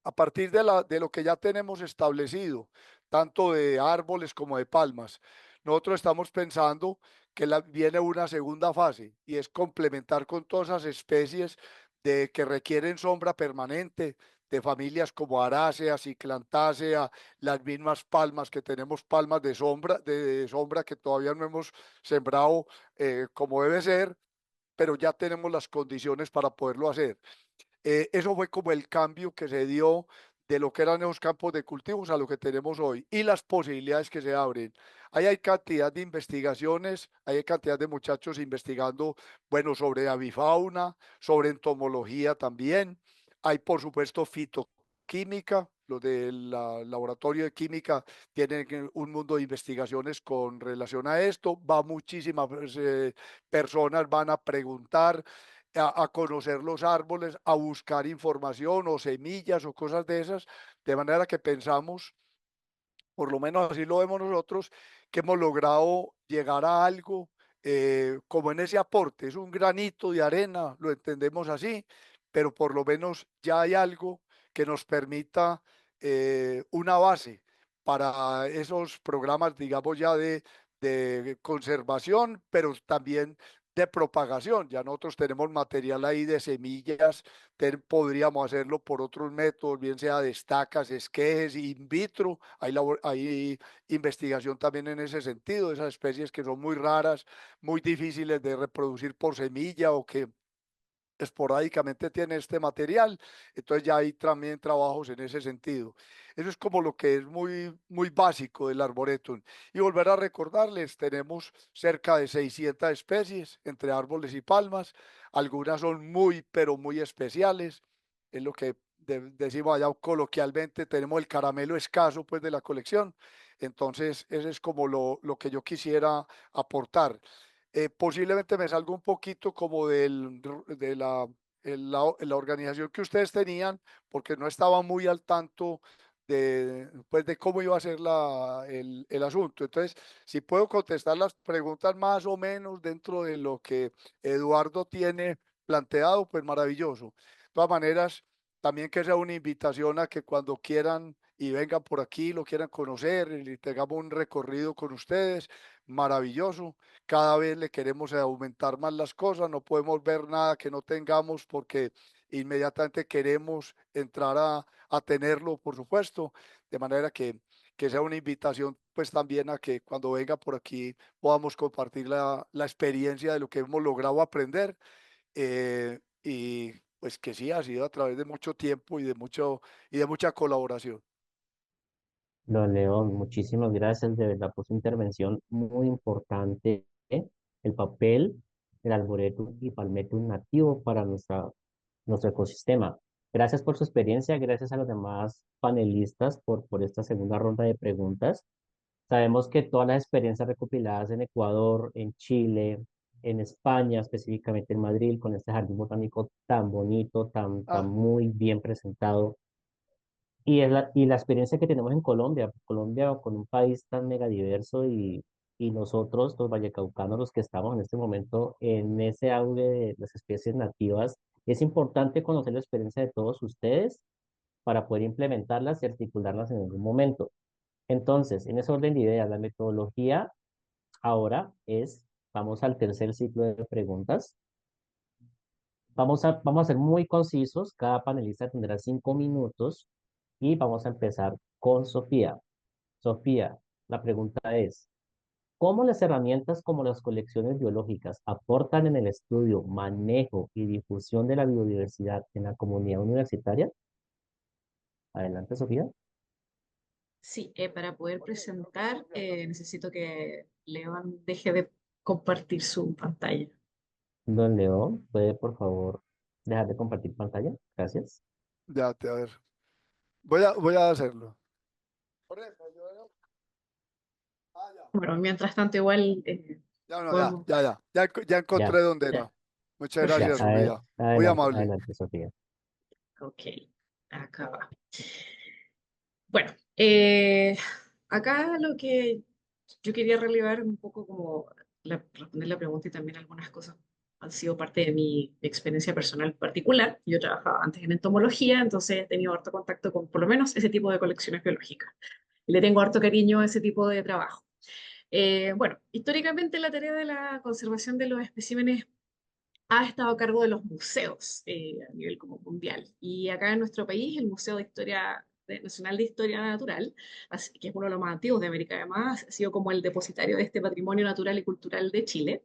A partir de lo que ya tenemos establecido, tanto de árboles como de palmas, nosotros estamos pensando que viene una segunda fase y es complementar con todas esas especies que requieren sombra permanente, de familias como Arácea, Ciclantácea, las mismas palmas que tenemos, palmas de sombra que todavía no hemos sembrado como debe ser, pero ya tenemos las condiciones para poderlo hacer. Eso fue como el cambio que se dio de lo que eran esos campos de cultivos a lo que tenemos hoy y las posibilidades que se abren. Ahí hay cantidad de investigaciones, hay cantidad de muchachos investigando, bueno, sobre avifauna, sobre entomología también. Hay, por supuesto, fitoquímica. Los del laboratorio de química tienen un mundo de investigaciones con relación a esto. Muchísimas personas van a preguntar, a conocer los árboles, a buscar información o semillas o cosas de esas, de manera que pensamos, por lo menos así lo vemos nosotros, que hemos logrado llegar a algo como en ese aporte, es un granito de arena, lo entendemos así, pero por lo menos ya hay algo que nos permita una base para esos programas, digamos, ya de conservación, pero también de propagación. Ya nosotros tenemos material ahí de semillas, podríamos hacerlo por otros métodos, bien sea de estacas, esquejes, in vitro. Hay investigación también en ese sentido, esas especies que son muy raras, muy difíciles de reproducir por semilla o que esporádicamente tiene este material, entonces ya hay también trabajos en ese sentido. Eso es como lo que es muy básico del arboretum. Y volver a recordarles, tenemos cerca de 600 especies entre árboles y palmas, algunas son pero muy especiales, es lo que decimos allá coloquialmente, tenemos el caramelo escaso pues de la colección, entonces ese es como lo que yo quisiera aportar. Posiblemente me salgo un poquito como de la organización que ustedes tenían, porque no estaba muy al tanto pues, de cómo iba a ser el asunto. Entonces, si puedo contestar las preguntas más o menos dentro de lo que Eduardo tiene planteado, pues maravilloso. De todas maneras, también que sea una invitación a que cuando quieran y vengan por aquí, lo quieran conocer y tengamos un recorrido con ustedes, maravilloso. Cada vez le queremos aumentar más las cosas, no podemos ver nada que no tengamos porque inmediatamente queremos entrar a tenerlo, por supuesto, de manera que sea una invitación pues también a que cuando venga por aquí podamos compartir la experiencia de lo que hemos logrado aprender y pues que sí, ha sido a través de mucho tiempo y de mucha colaboración. Don León, muchísimas gracias de verdad por su intervención muy importante. El papel del arboretum y palmetum nativo para nuestro ecosistema. Gracias por su experiencia, gracias a los demás panelistas por esta segunda ronda de preguntas. Sabemos que todas las experiencias recopiladas en Ecuador, en Chile, en España, específicamente en Madrid, con este jardín botánico tan bonito, tan Ah, muy bien presentado, y la experiencia que tenemos en Colombia, Colombia con un país tan mega diverso y nosotros, los vallecaucanos, los que estamos en este momento en ese auge de las especies nativas, es importante conocer la experiencia de todos ustedes para poder implementarlas y articularlas en algún momento. Entonces, en ese orden de ideas, la metodología ahora vamos al tercer ciclo de preguntas. Vamos a ser muy concisos, cada panelista tendrá 5 minutos y vamos a empezar con Sofía. Sofía, la pregunta es, ¿cómo las herramientas como las colecciones biológicas aportan en el estudio, manejo y difusión de la biodiversidad en la comunidad universitaria? Adelante, Sofía. Sí, para poder presentar necesito que León deje de compartir su pantalla. Don León, ¿puede por favor dejar de compartir pantalla? Gracias. Ya, a ver. Voy a hacerlo. Jorge, ¿me ayuda? Ah, ya. Bueno, mientras tanto igual Ya, no, ya, podemos... ya, ya. Ya Ya, encontré dónde Ya, era. Muchas ya, gracias, perfecto. Sofía. Muy adelante, amable. adelante, Sofía. Ok, acá va. Bueno, acá lo que yo quería relevar un poco como responder la pregunta y también algunas cosas han sido parte de mi experiencia personal particular. Yo trabajaba antes en entomología, entonces he tenido harto contacto con por lo menos ese tipo de colecciones biológicas. Le tengo harto cariño a ese tipo de trabajo. Bueno, históricamente la tarea de la conservación de los especímenes ha estado a cargo de los museos a nivel como mundial. Y acá en nuestro país, el Museo de Historia Nacional de Historia Natural, que es uno de los más antiguos de América, además, ha sido como el depositario de este patrimonio natural y cultural de Chile.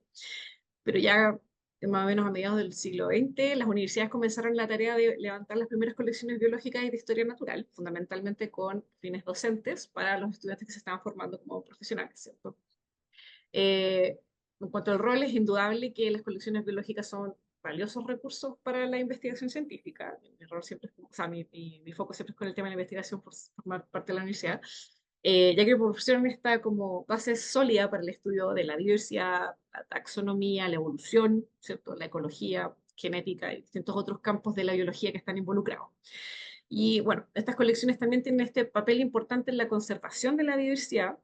Pero ya más o menos a mediados del siglo XX, las universidades comenzaron la tarea de levantar las primeras colecciones biológicas y de historia natural, fundamentalmente con fines docentes para los estudiantes que se estaban formando como profesionales, ¿cierto? Eh, en cuanto al rol, es indudable que las colecciones biológicas son valiosos recursos para la investigación científica. Mi rol siempre es, o sea, mi foco siempre es con el tema de la investigación por formar parte de la universidad, ya que proporcionan esta como base sólida para el estudio de la diversidad, la taxonomía, la evolución, ¿cierto? La ecología, genética y distintos otros campos de la biología que están involucrados. Y bueno, estas colecciones también tienen este papel importante en la conservación de la diversidad,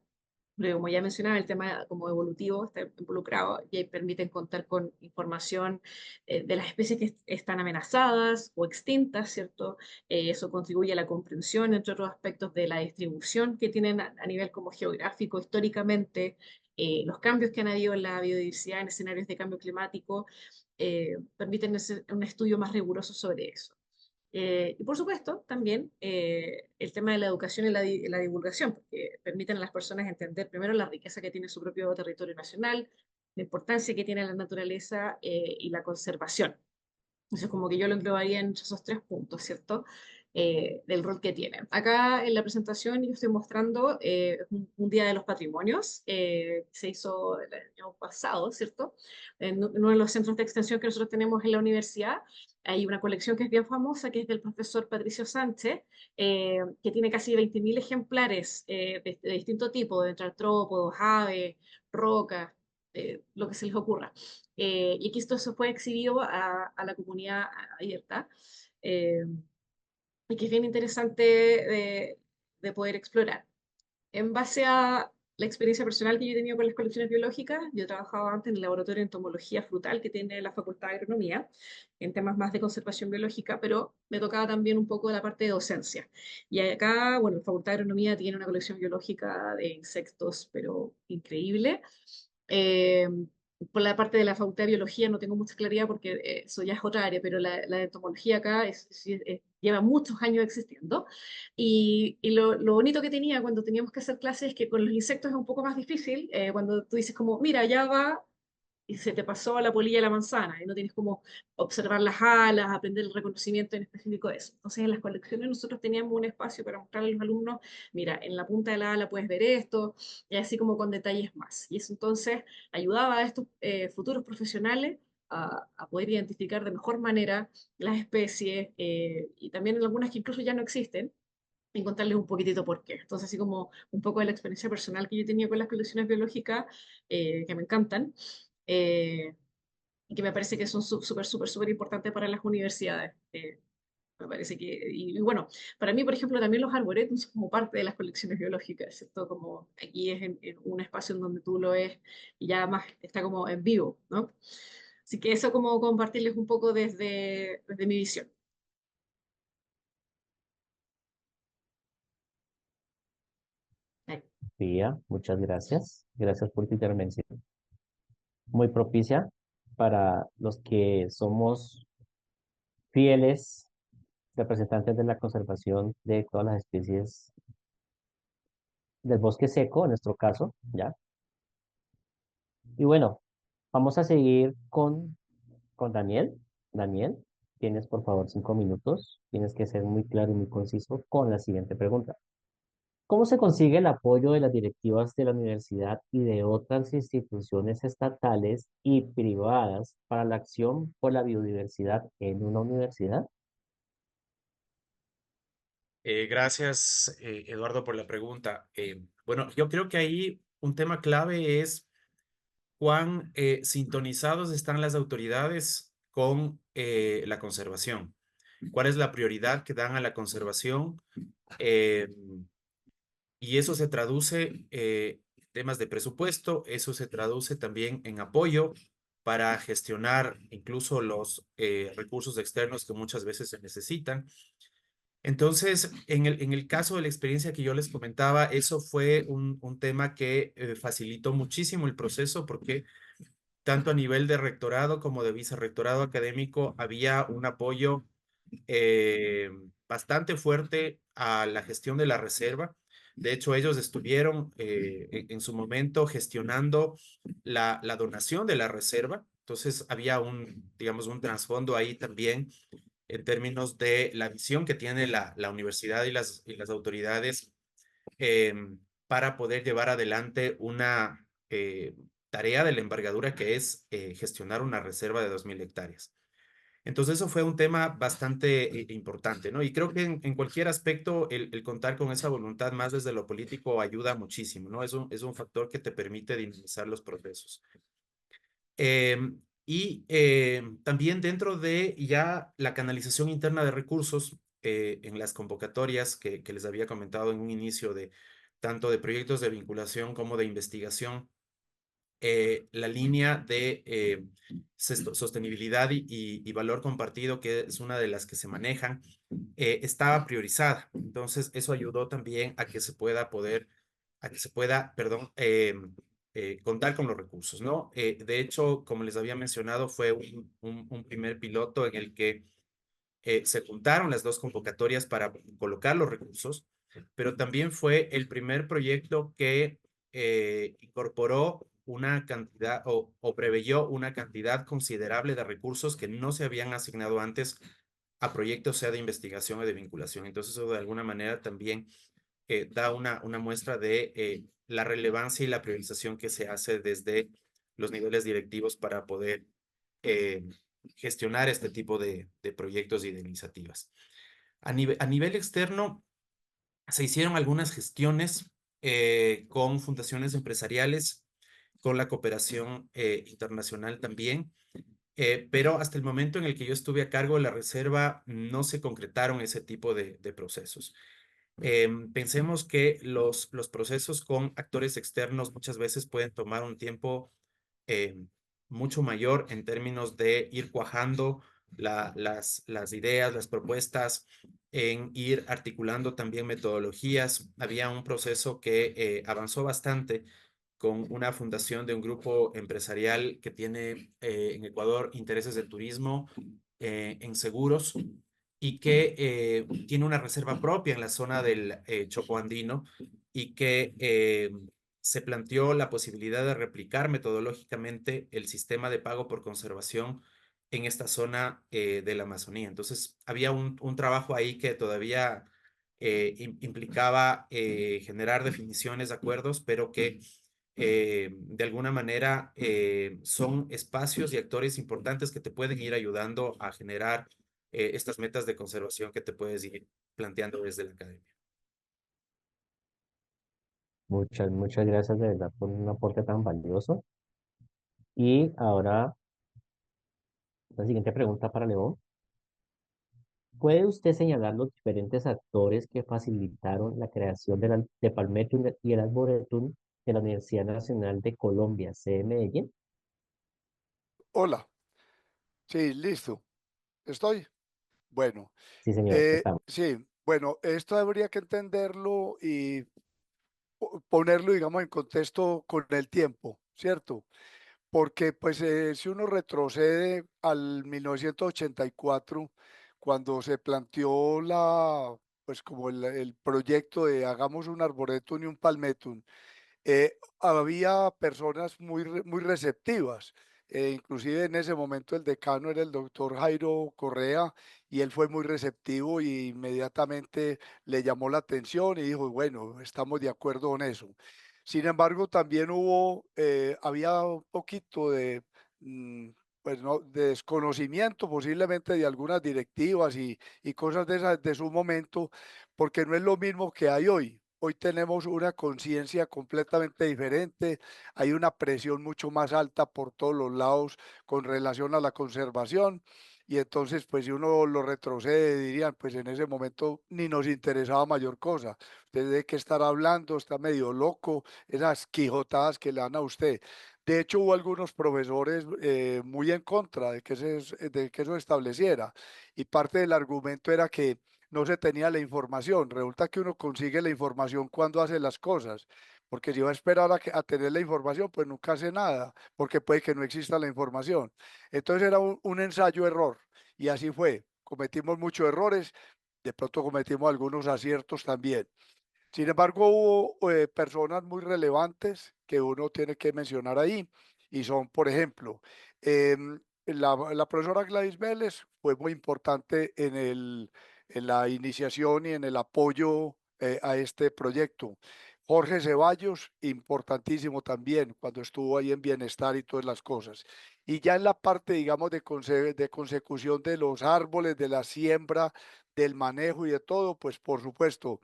porque como ya mencionaba, el tema como evolutivo está involucrado y ahí permiten contar con información de las especies que están amenazadas o extintas, ¿cierto? Eso contribuye a la comprensión, entre otros aspectos, de la distribución que tienen a nivel como geográfico, históricamente, los cambios que han habido en la biodiversidad en escenarios de cambio climático, permiten un estudio más riguroso sobre eso. Y por supuesto, también el tema de la educación y la divulgación, porque permiten a las personas entender primero la riqueza que tiene su propio territorio nacional, la importancia que tiene la naturaleza y la conservación. Entonces, como que yo lo englobaría en esos tres puntos, ¿cierto? Del rol que tiene. Acá en la presentación yo estoy mostrando un Día de los Patrimonios, que se hizo el año pasado, ¿cierto? En uno de los centros de extensión que nosotros tenemos en la universidad. Hay una colección que es bien famosa, que es del profesor Patricio Sánchez, que tiene casi 20.000 ejemplares de distinto tipo, de artrópodos, aves, rocas, lo que se les ocurra. Y aquí esto se fue exhibido a la comunidad abierta, eh, y que es bien interesante de poder explorar. En base a la experiencia personal que yo he tenido con las colecciones biológicas, yo trabajaba antes en el laboratorio de entomología frutal que tiene la Facultad de Agronomía, en temas más de conservación biológica, pero me tocaba también un poco de la parte de docencia. Y acá, bueno, la Facultad de Agronomía tiene una colección biológica de insectos, pero increíble. Eh, por la parte de la Facultad de Biología no tengo mucha claridad porque eso ya es otra área, pero la de entomología acá lleva muchos años existiendo. Y lo bonito que tenía cuando teníamos que hacer clases es que con los insectos es un poco más difícil, cuando tú dices como, mira, ya va y se te pasó la polilla de la manzana y no tienes como observar las alas, aprender el reconocimiento en específico de eso. Entonces en las colecciones nosotros teníamos un espacio para mostrarle a los alumnos, mira, en la punta de la ala puedes ver esto, y así como con detalles más. Y eso entonces ayudaba a estos futuros profesionales a poder identificar de mejor manera las especies y también algunas que incluso ya no existen y contarles un poquitito por qué. Entonces, así como un poco de la experiencia personal que yo tenía con las colecciones biológicas, que me encantan, eh, y que me parece que son súper importantes para las universidades. Me parece que, y bueno, para mí, por ejemplo, también los arboretos son como parte de las colecciones biológicas, ¿cierto? Como aquí es en un espacio en donde tú lo ves y ya más está como en vivo, ¿no? Así que eso como compartirles un poco desde mi visión. Ahí. Sofía, muchas gracias. Gracias por tu intervención. Muy propicia para los que somos fieles representantes de la conservación de todas las especies del bosque seco, en nuestro caso, ¿ya? Y bueno, vamos a seguir con Daniel. Daniel, tienes por favor 5 minutos. Tienes que ser muy claro y muy conciso con la siguiente pregunta. ¿Cómo se consigue el apoyo de las directivas de la universidad y de otras instituciones estatales y privadas para la acción por la biodiversidad en una universidad? Gracias, Eduardo, por la pregunta. Bueno, yo creo que ahí un tema clave es cuán sintonizados están las autoridades con la conservación. ¿Cuál es la prioridad que dan a la conservación? Eh, y eso se traduce en temas de presupuesto, eso se traduce también en apoyo para gestionar incluso los recursos externos que muchas veces se necesitan. Entonces, en el caso de la experiencia que yo les comentaba, eso fue un tema que facilitó muchísimo el proceso porque tanto a nivel de rectorado como de vicerrectorado académico había un apoyo eh, bastante fuerte a la gestión de la reserva. De hecho, ellos estuvieron en su momento gestionando la donación de la reserva. Entonces, había digamos, un trasfondo ahí también en términos de la visión que tiene la universidad y las autoridades eh, para poder llevar adelante una tarea de la envergadura que es gestionar una reserva de 2.000 hectáreas. Entonces eso fue un tema bastante importante, ¿no? Y creo que en cualquier aspecto el contar con esa voluntad más desde lo político ayuda muchísimo, ¿no? Es un factor que te permite dinamizar los procesos. También dentro de ya la canalización interna de recursos en las convocatorias que les había comentado en un inicio de tanto de proyectos de vinculación como de investigación, la línea de sostenibilidad y valor compartido, que es una de las que se manejan, estaba priorizada. Entonces, eso ayudó también a que se pueda perdón, contar con los recursos, ¿no? De hecho, como les había mencionado, fue un primer piloto en el que se juntaron las dos convocatorias para colocar los recursos, pero también fue el primer proyecto que incorporó una cantidad o preveyó una cantidad considerable de recursos que no se habían asignado antes a proyectos, sea de investigación o de vinculación. Entonces, eso de alguna manera también da una muestra de la relevancia y la priorización que se hace desde los niveles directivos para poder eh, gestionar este tipo de proyectos y de iniciativas. A nivel externo, se hicieron algunas gestiones con fundaciones empresariales, con la cooperación internacional también, pero hasta el momento en el que yo estuve a cargo de la reserva no se concretaron ese tipo de procesos. Pensemos que los procesos con actores externos muchas veces pueden tomar un tiempo mucho mayor en términos de ir cuajando las ideas, las propuestas, en ir articulando también metodologías. Había un proceso que avanzó bastante con una fundación de un grupo empresarial que tiene en Ecuador intereses de turismo en seguros y que tiene una reserva propia en la zona del Choco Andino y que se planteó la posibilidad de replicar metodológicamente el sistema de pago por conservación en esta zona de la Amazonía. Entonces, había un trabajo ahí que todavía implicaba generar definiciones, acuerdos, pero que de alguna manera son espacios y actores importantes que te pueden ir ayudando a generar estas metas de conservación que te puedes ir planteando desde la academia. Muchas gracias de verdad por un aporte tan valioso. Y ahora la siguiente pregunta para León. ¿Puede usted señalar los diferentes actores que facilitaron la creación de Palmetto y el Arboretum de la Universidad Nacional de Colombia, sede Medellín? Hola, sí, listo. ¿Estoy? Bueno, Sí, señor, estamos. sí, bueno, esto habría que entenderlo y ponerlo, digamos, en contexto con el tiempo, ¿cierto? Porque, pues, si uno retrocede al 1984, cuando se planteó pues como el proyecto de hagamos un arboretum y un palmetum, había personas muy receptivas. Inclusive en ese momento el decano era el doctor Jairo Correa y él fue muy receptivo y inmediatamente le llamó la atención y dijo, bueno, estamos de acuerdo con eso. Sin embargo, también había un poquito de, mm, pues no, de desconocimiento posiblemente de algunas directivas y cosas de esas de su momento, porque no es lo mismo que hay hoy. Hoy tenemos una conciencia completamente diferente, hay una presión mucho más alta por todos los lados con relación a la conservación y entonces pues si uno lo retrocede dirían pues en ese momento ni nos interesaba mayor cosa, usted de qué estar hablando, está medio loco, esas quijotadas que le dan a usted. De hecho hubo algunos profesores muy en contra de que eso estableciera y parte del argumento era que no se tenía la información. Resulta que uno consigue la información cuando hace las cosas, porque si va a esperar a tener la información, pues nunca hace nada, porque puede que no exista la información. Entonces era un ensayo-error, y así fue. Cometimos muchos errores, de pronto cometimos algunos aciertos también. Sin embargo, hubo personas muy relevantes que uno tiene que mencionar ahí, y son, por ejemplo, la profesora Gladys Vélez fue muy importante en la iniciación y en el apoyo a este proyecto. Jorge Ceballos, importantísimo también, cuando estuvo ahí en bienestar y todas las cosas. Y ya en la parte, digamos, de consecución de los árboles, de la siembra, del manejo y de todo, pues por supuesto,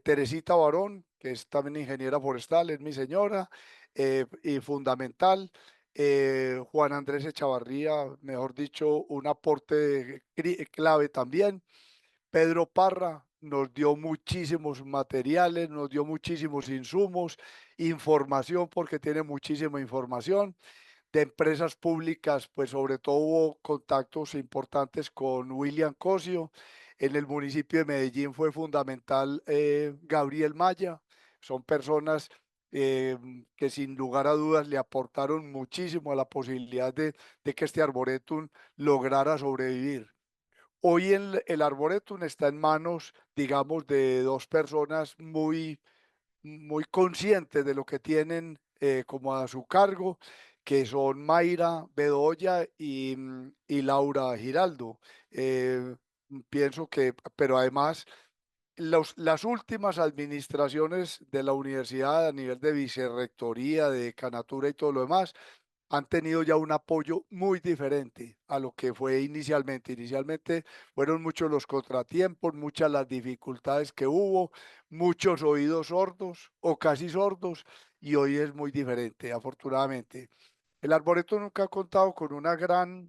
Teresita Barón, que es también ingeniera forestal, es mi señora, y fundamental. Juan Andrés Echavarría, mejor dicho, un aporte clave también. Pedro Parra nos dio muchísimos materiales, nos dio muchísimos insumos, información, porque tiene muchísima información. De empresas públicas, pues sobre todo hubo contactos importantes con William Cosio. En el municipio de Medellín fue fundamental Gabriel Maya. Son personas que sin lugar a dudas le aportaron muchísimo a la posibilidad de que este arboretum lograra sobrevivir. Hoy el arboretum está en manos, digamos, de dos personas muy conscientes de lo que tienen como a su cargo, que son Mayra Bedoya y Laura Giraldo. Pienso que, pero además, las últimas administraciones de la universidad a nivel de vicerrectoría, de decanatura y todo lo demás, han tenido ya un apoyo muy diferente a lo que fue inicialmente. Inicialmente fueron muchos los contratiempos, muchas las dificultades que hubo, muchos oídos sordos o casi sordos, y hoy es muy diferente, afortunadamente. El Arboreto nunca ha contado con una gran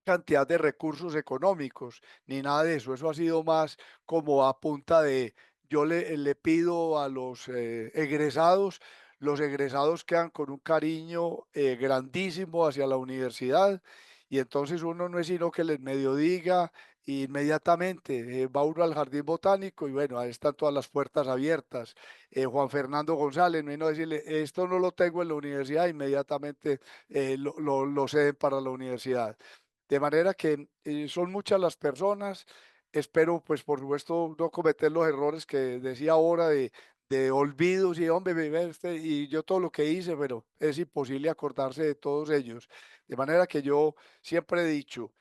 cantidad de recursos económicos, ni nada de eso. Eso ha sido más como a punta de, yo le pido a los egresados quedan con un cariño grandísimo hacia la universidad, y entonces uno no es sino que les medio diga inmediatamente, va uno al jardín botánico y bueno, ahí están todas las puertas abiertas. Juan Fernando González, no hay no decirle, esto no lo tengo en la universidad, inmediatamente lo ceden para la universidad. De manera que son muchas las personas. Espero, pues, por supuesto, no cometer los errores que decía ahora de olvidos y, hombre, y yo todo lo que hice, pero es imposible acordarse de todos ellos. De manera que yo siempre he dicho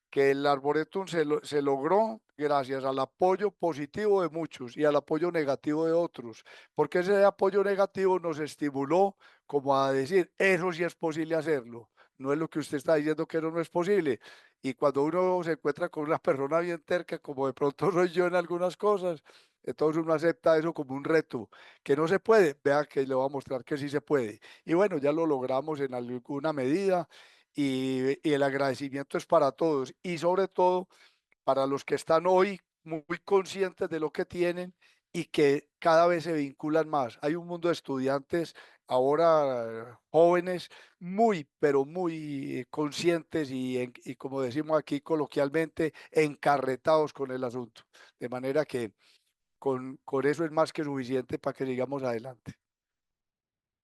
que el Arboretum se logró gracias al apoyo positivo de muchos y al apoyo negativo de otros, porque ese apoyo negativo nos estimuló como a decir, eso sí es posible hacerlo, no es lo que usted está diciendo que eso no es posible. Y cuando uno se encuentra con una persona bien terca, como de pronto soy yo en algunas cosas, entonces uno acepta eso como un reto, que no se puede, vea que le voy a mostrar que sí se puede. Y bueno, ya lo logramos en alguna medida y el agradecimiento es para todos y sobre todo para los que están hoy muy conscientes de lo que tienen y que cada vez se vinculan más. Hay un mundo de estudiantes ahora jóvenes muy, pero muy conscientes y como decimos aquí coloquialmente, encarretados con el asunto. De manera que con eso es más que suficiente para que sigamos adelante.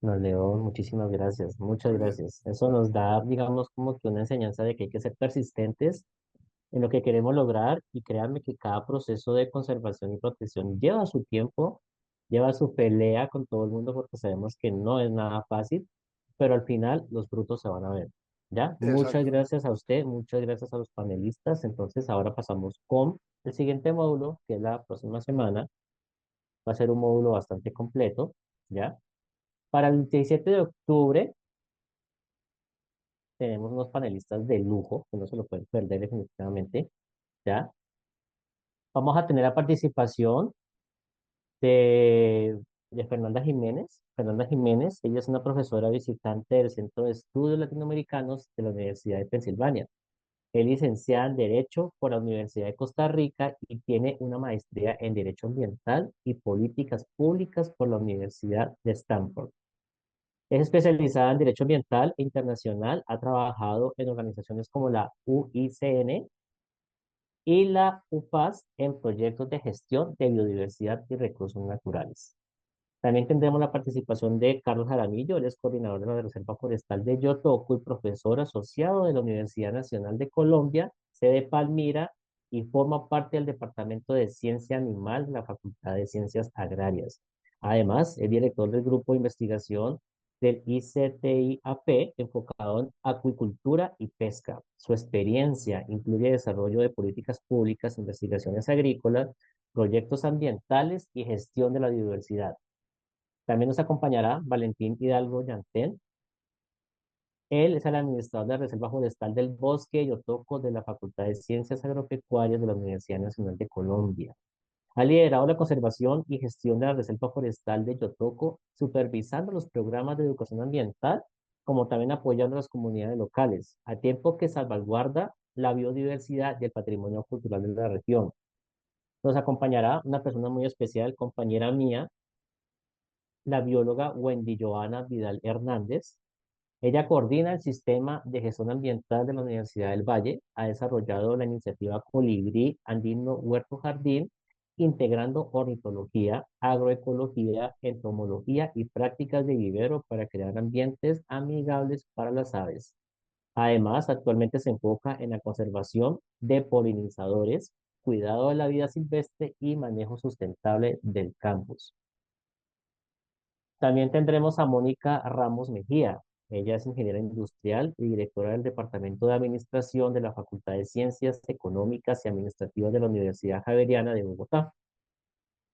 No, León, muchísimas gracias, muchas Muy bien. gracias. Eso nos da, digamos, como que una enseñanza de que hay que ser persistentes en lo que queremos lograr y créanme que cada proceso de conservación y protección lleva su tiempo, lleva su pelea con todo el mundo porque sabemos que no es nada fácil, pero al final los frutos se van a ver. ¿Ya? Muchas Exacto. gracias a usted, muchas gracias a los panelistas. Entonces ahora pasamos con el siguiente módulo, que es la próxima semana. Va a ser un módulo bastante completo, ¿ya? Para el 17 de octubre tenemos unos panelistas de lujo, que no se lo pueden perder definitivamente, ¿ya? Vamos a tener la participación de, de Fernanda Jiménez. Fernanda Jiménez, ella es una profesora visitante del Centro de Estudios Latinoamericanos de la Universidad de Pensilvania. Es licenciada en Derecho por la Universidad de Costa Rica y tiene una maestría en Derecho Ambiental y Políticas Públicas por la Universidad de Stanford. Es especializada en Derecho Ambiental e Internacional, ha trabajado en organizaciones como la UICN y la UPAS en proyectos de gestión de biodiversidad y recursos naturales. También tendremos la participación de Carlos Jaramillo, él es coordinador de la Reserva Forestal de Yotoco y profesor asociado de la Universidad Nacional de Colombia, sede Palmira, y forma parte del Departamento de Ciencia Animal de la Facultad de Ciencias Agrarias. Además, es director del Grupo de Investigación del ICTIAP enfocado en acuicultura y pesca. Su experiencia incluye desarrollo de políticas públicas, investigaciones agrícolas, proyectos ambientales y gestión de la biodiversidad. También nos acompañará Valentín Hidalgo Yantén. Él es el administrador de la Reserva Forestal del Bosque Yotoco de la Facultad de Ciencias Agropecuarias de la Universidad Nacional de Colombia. Ha liderado la conservación y gestión de la Reserva Forestal de Yotoco, supervisando los programas de educación ambiental, como también apoyando a las comunidades locales, a tiempo que salvaguarda la biodiversidad y el patrimonio cultural de la región. Nos acompañará una persona muy especial, compañera mía, la bióloga Wendy Joana Vidal Hernández. Ella coordina el sistema de gestión ambiental de la Universidad del Valle, ha desarrollado la iniciativa Colibrí Andino Huerto Jardín, integrando ornitología, agroecología, entomología y prácticas de vivero para crear ambientes amigables para las aves. Además, actualmente se enfoca en la conservación de polinizadores, cuidado de la vida silvestre y manejo sustentable del campus. También tendremos a Mónica Ramos Mejía. Ella es ingeniera industrial y directora del Departamento de Administración de la Facultad de Ciencias Económicas y Administrativas de la Universidad Javeriana de Bogotá.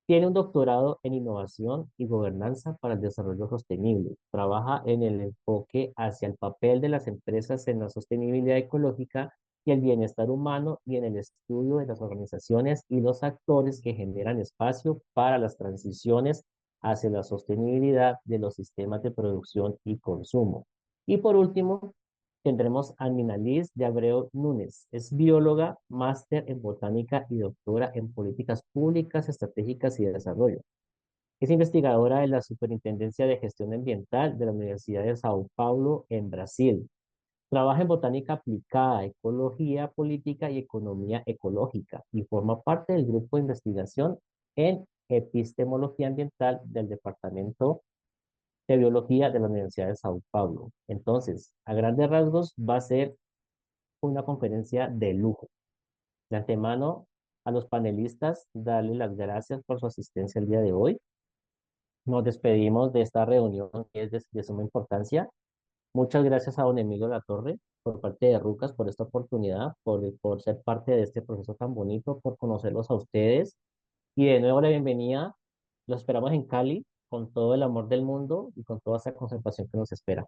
Tiene un doctorado en innovación y gobernanza para el desarrollo sostenible. Trabaja en el enfoque hacia el papel de las empresas en la sostenibilidad ecológica y el bienestar humano y en el estudio de las organizaciones y los actores que generan espacio para las transiciones hacia la sostenibilidad de los sistemas de producción y consumo. Y por último, tendremos a Nina Liz de Abreu Núñez. Es bióloga, máster en botánica y doctora en políticas públicas, estratégicas y de desarrollo. Es investigadora de la Superintendencia de Gestión Ambiental de la Universidad de Sao Paulo en Brasil. Trabaja en botánica aplicada, ecología política y economía ecológica y forma parte del grupo de investigación en epistemología ambiental del Departamento de Biología de la Universidad de Sao Paulo. Entonces, a grandes rasgos, va a ser una conferencia de lujo. De antemano, a los panelistas, darles las gracias por su asistencia el día de hoy. Nos despedimos de esta reunión que es de suma importancia. Muchas gracias a don Emilio Latorre por parte de Rucas por esta oportunidad, por ser parte de este proceso tan bonito, por conocerlos a ustedes. Y de nuevo la bienvenida. Los esperamos en Cali con todo el amor del mundo y con toda esa conservación que nos espera.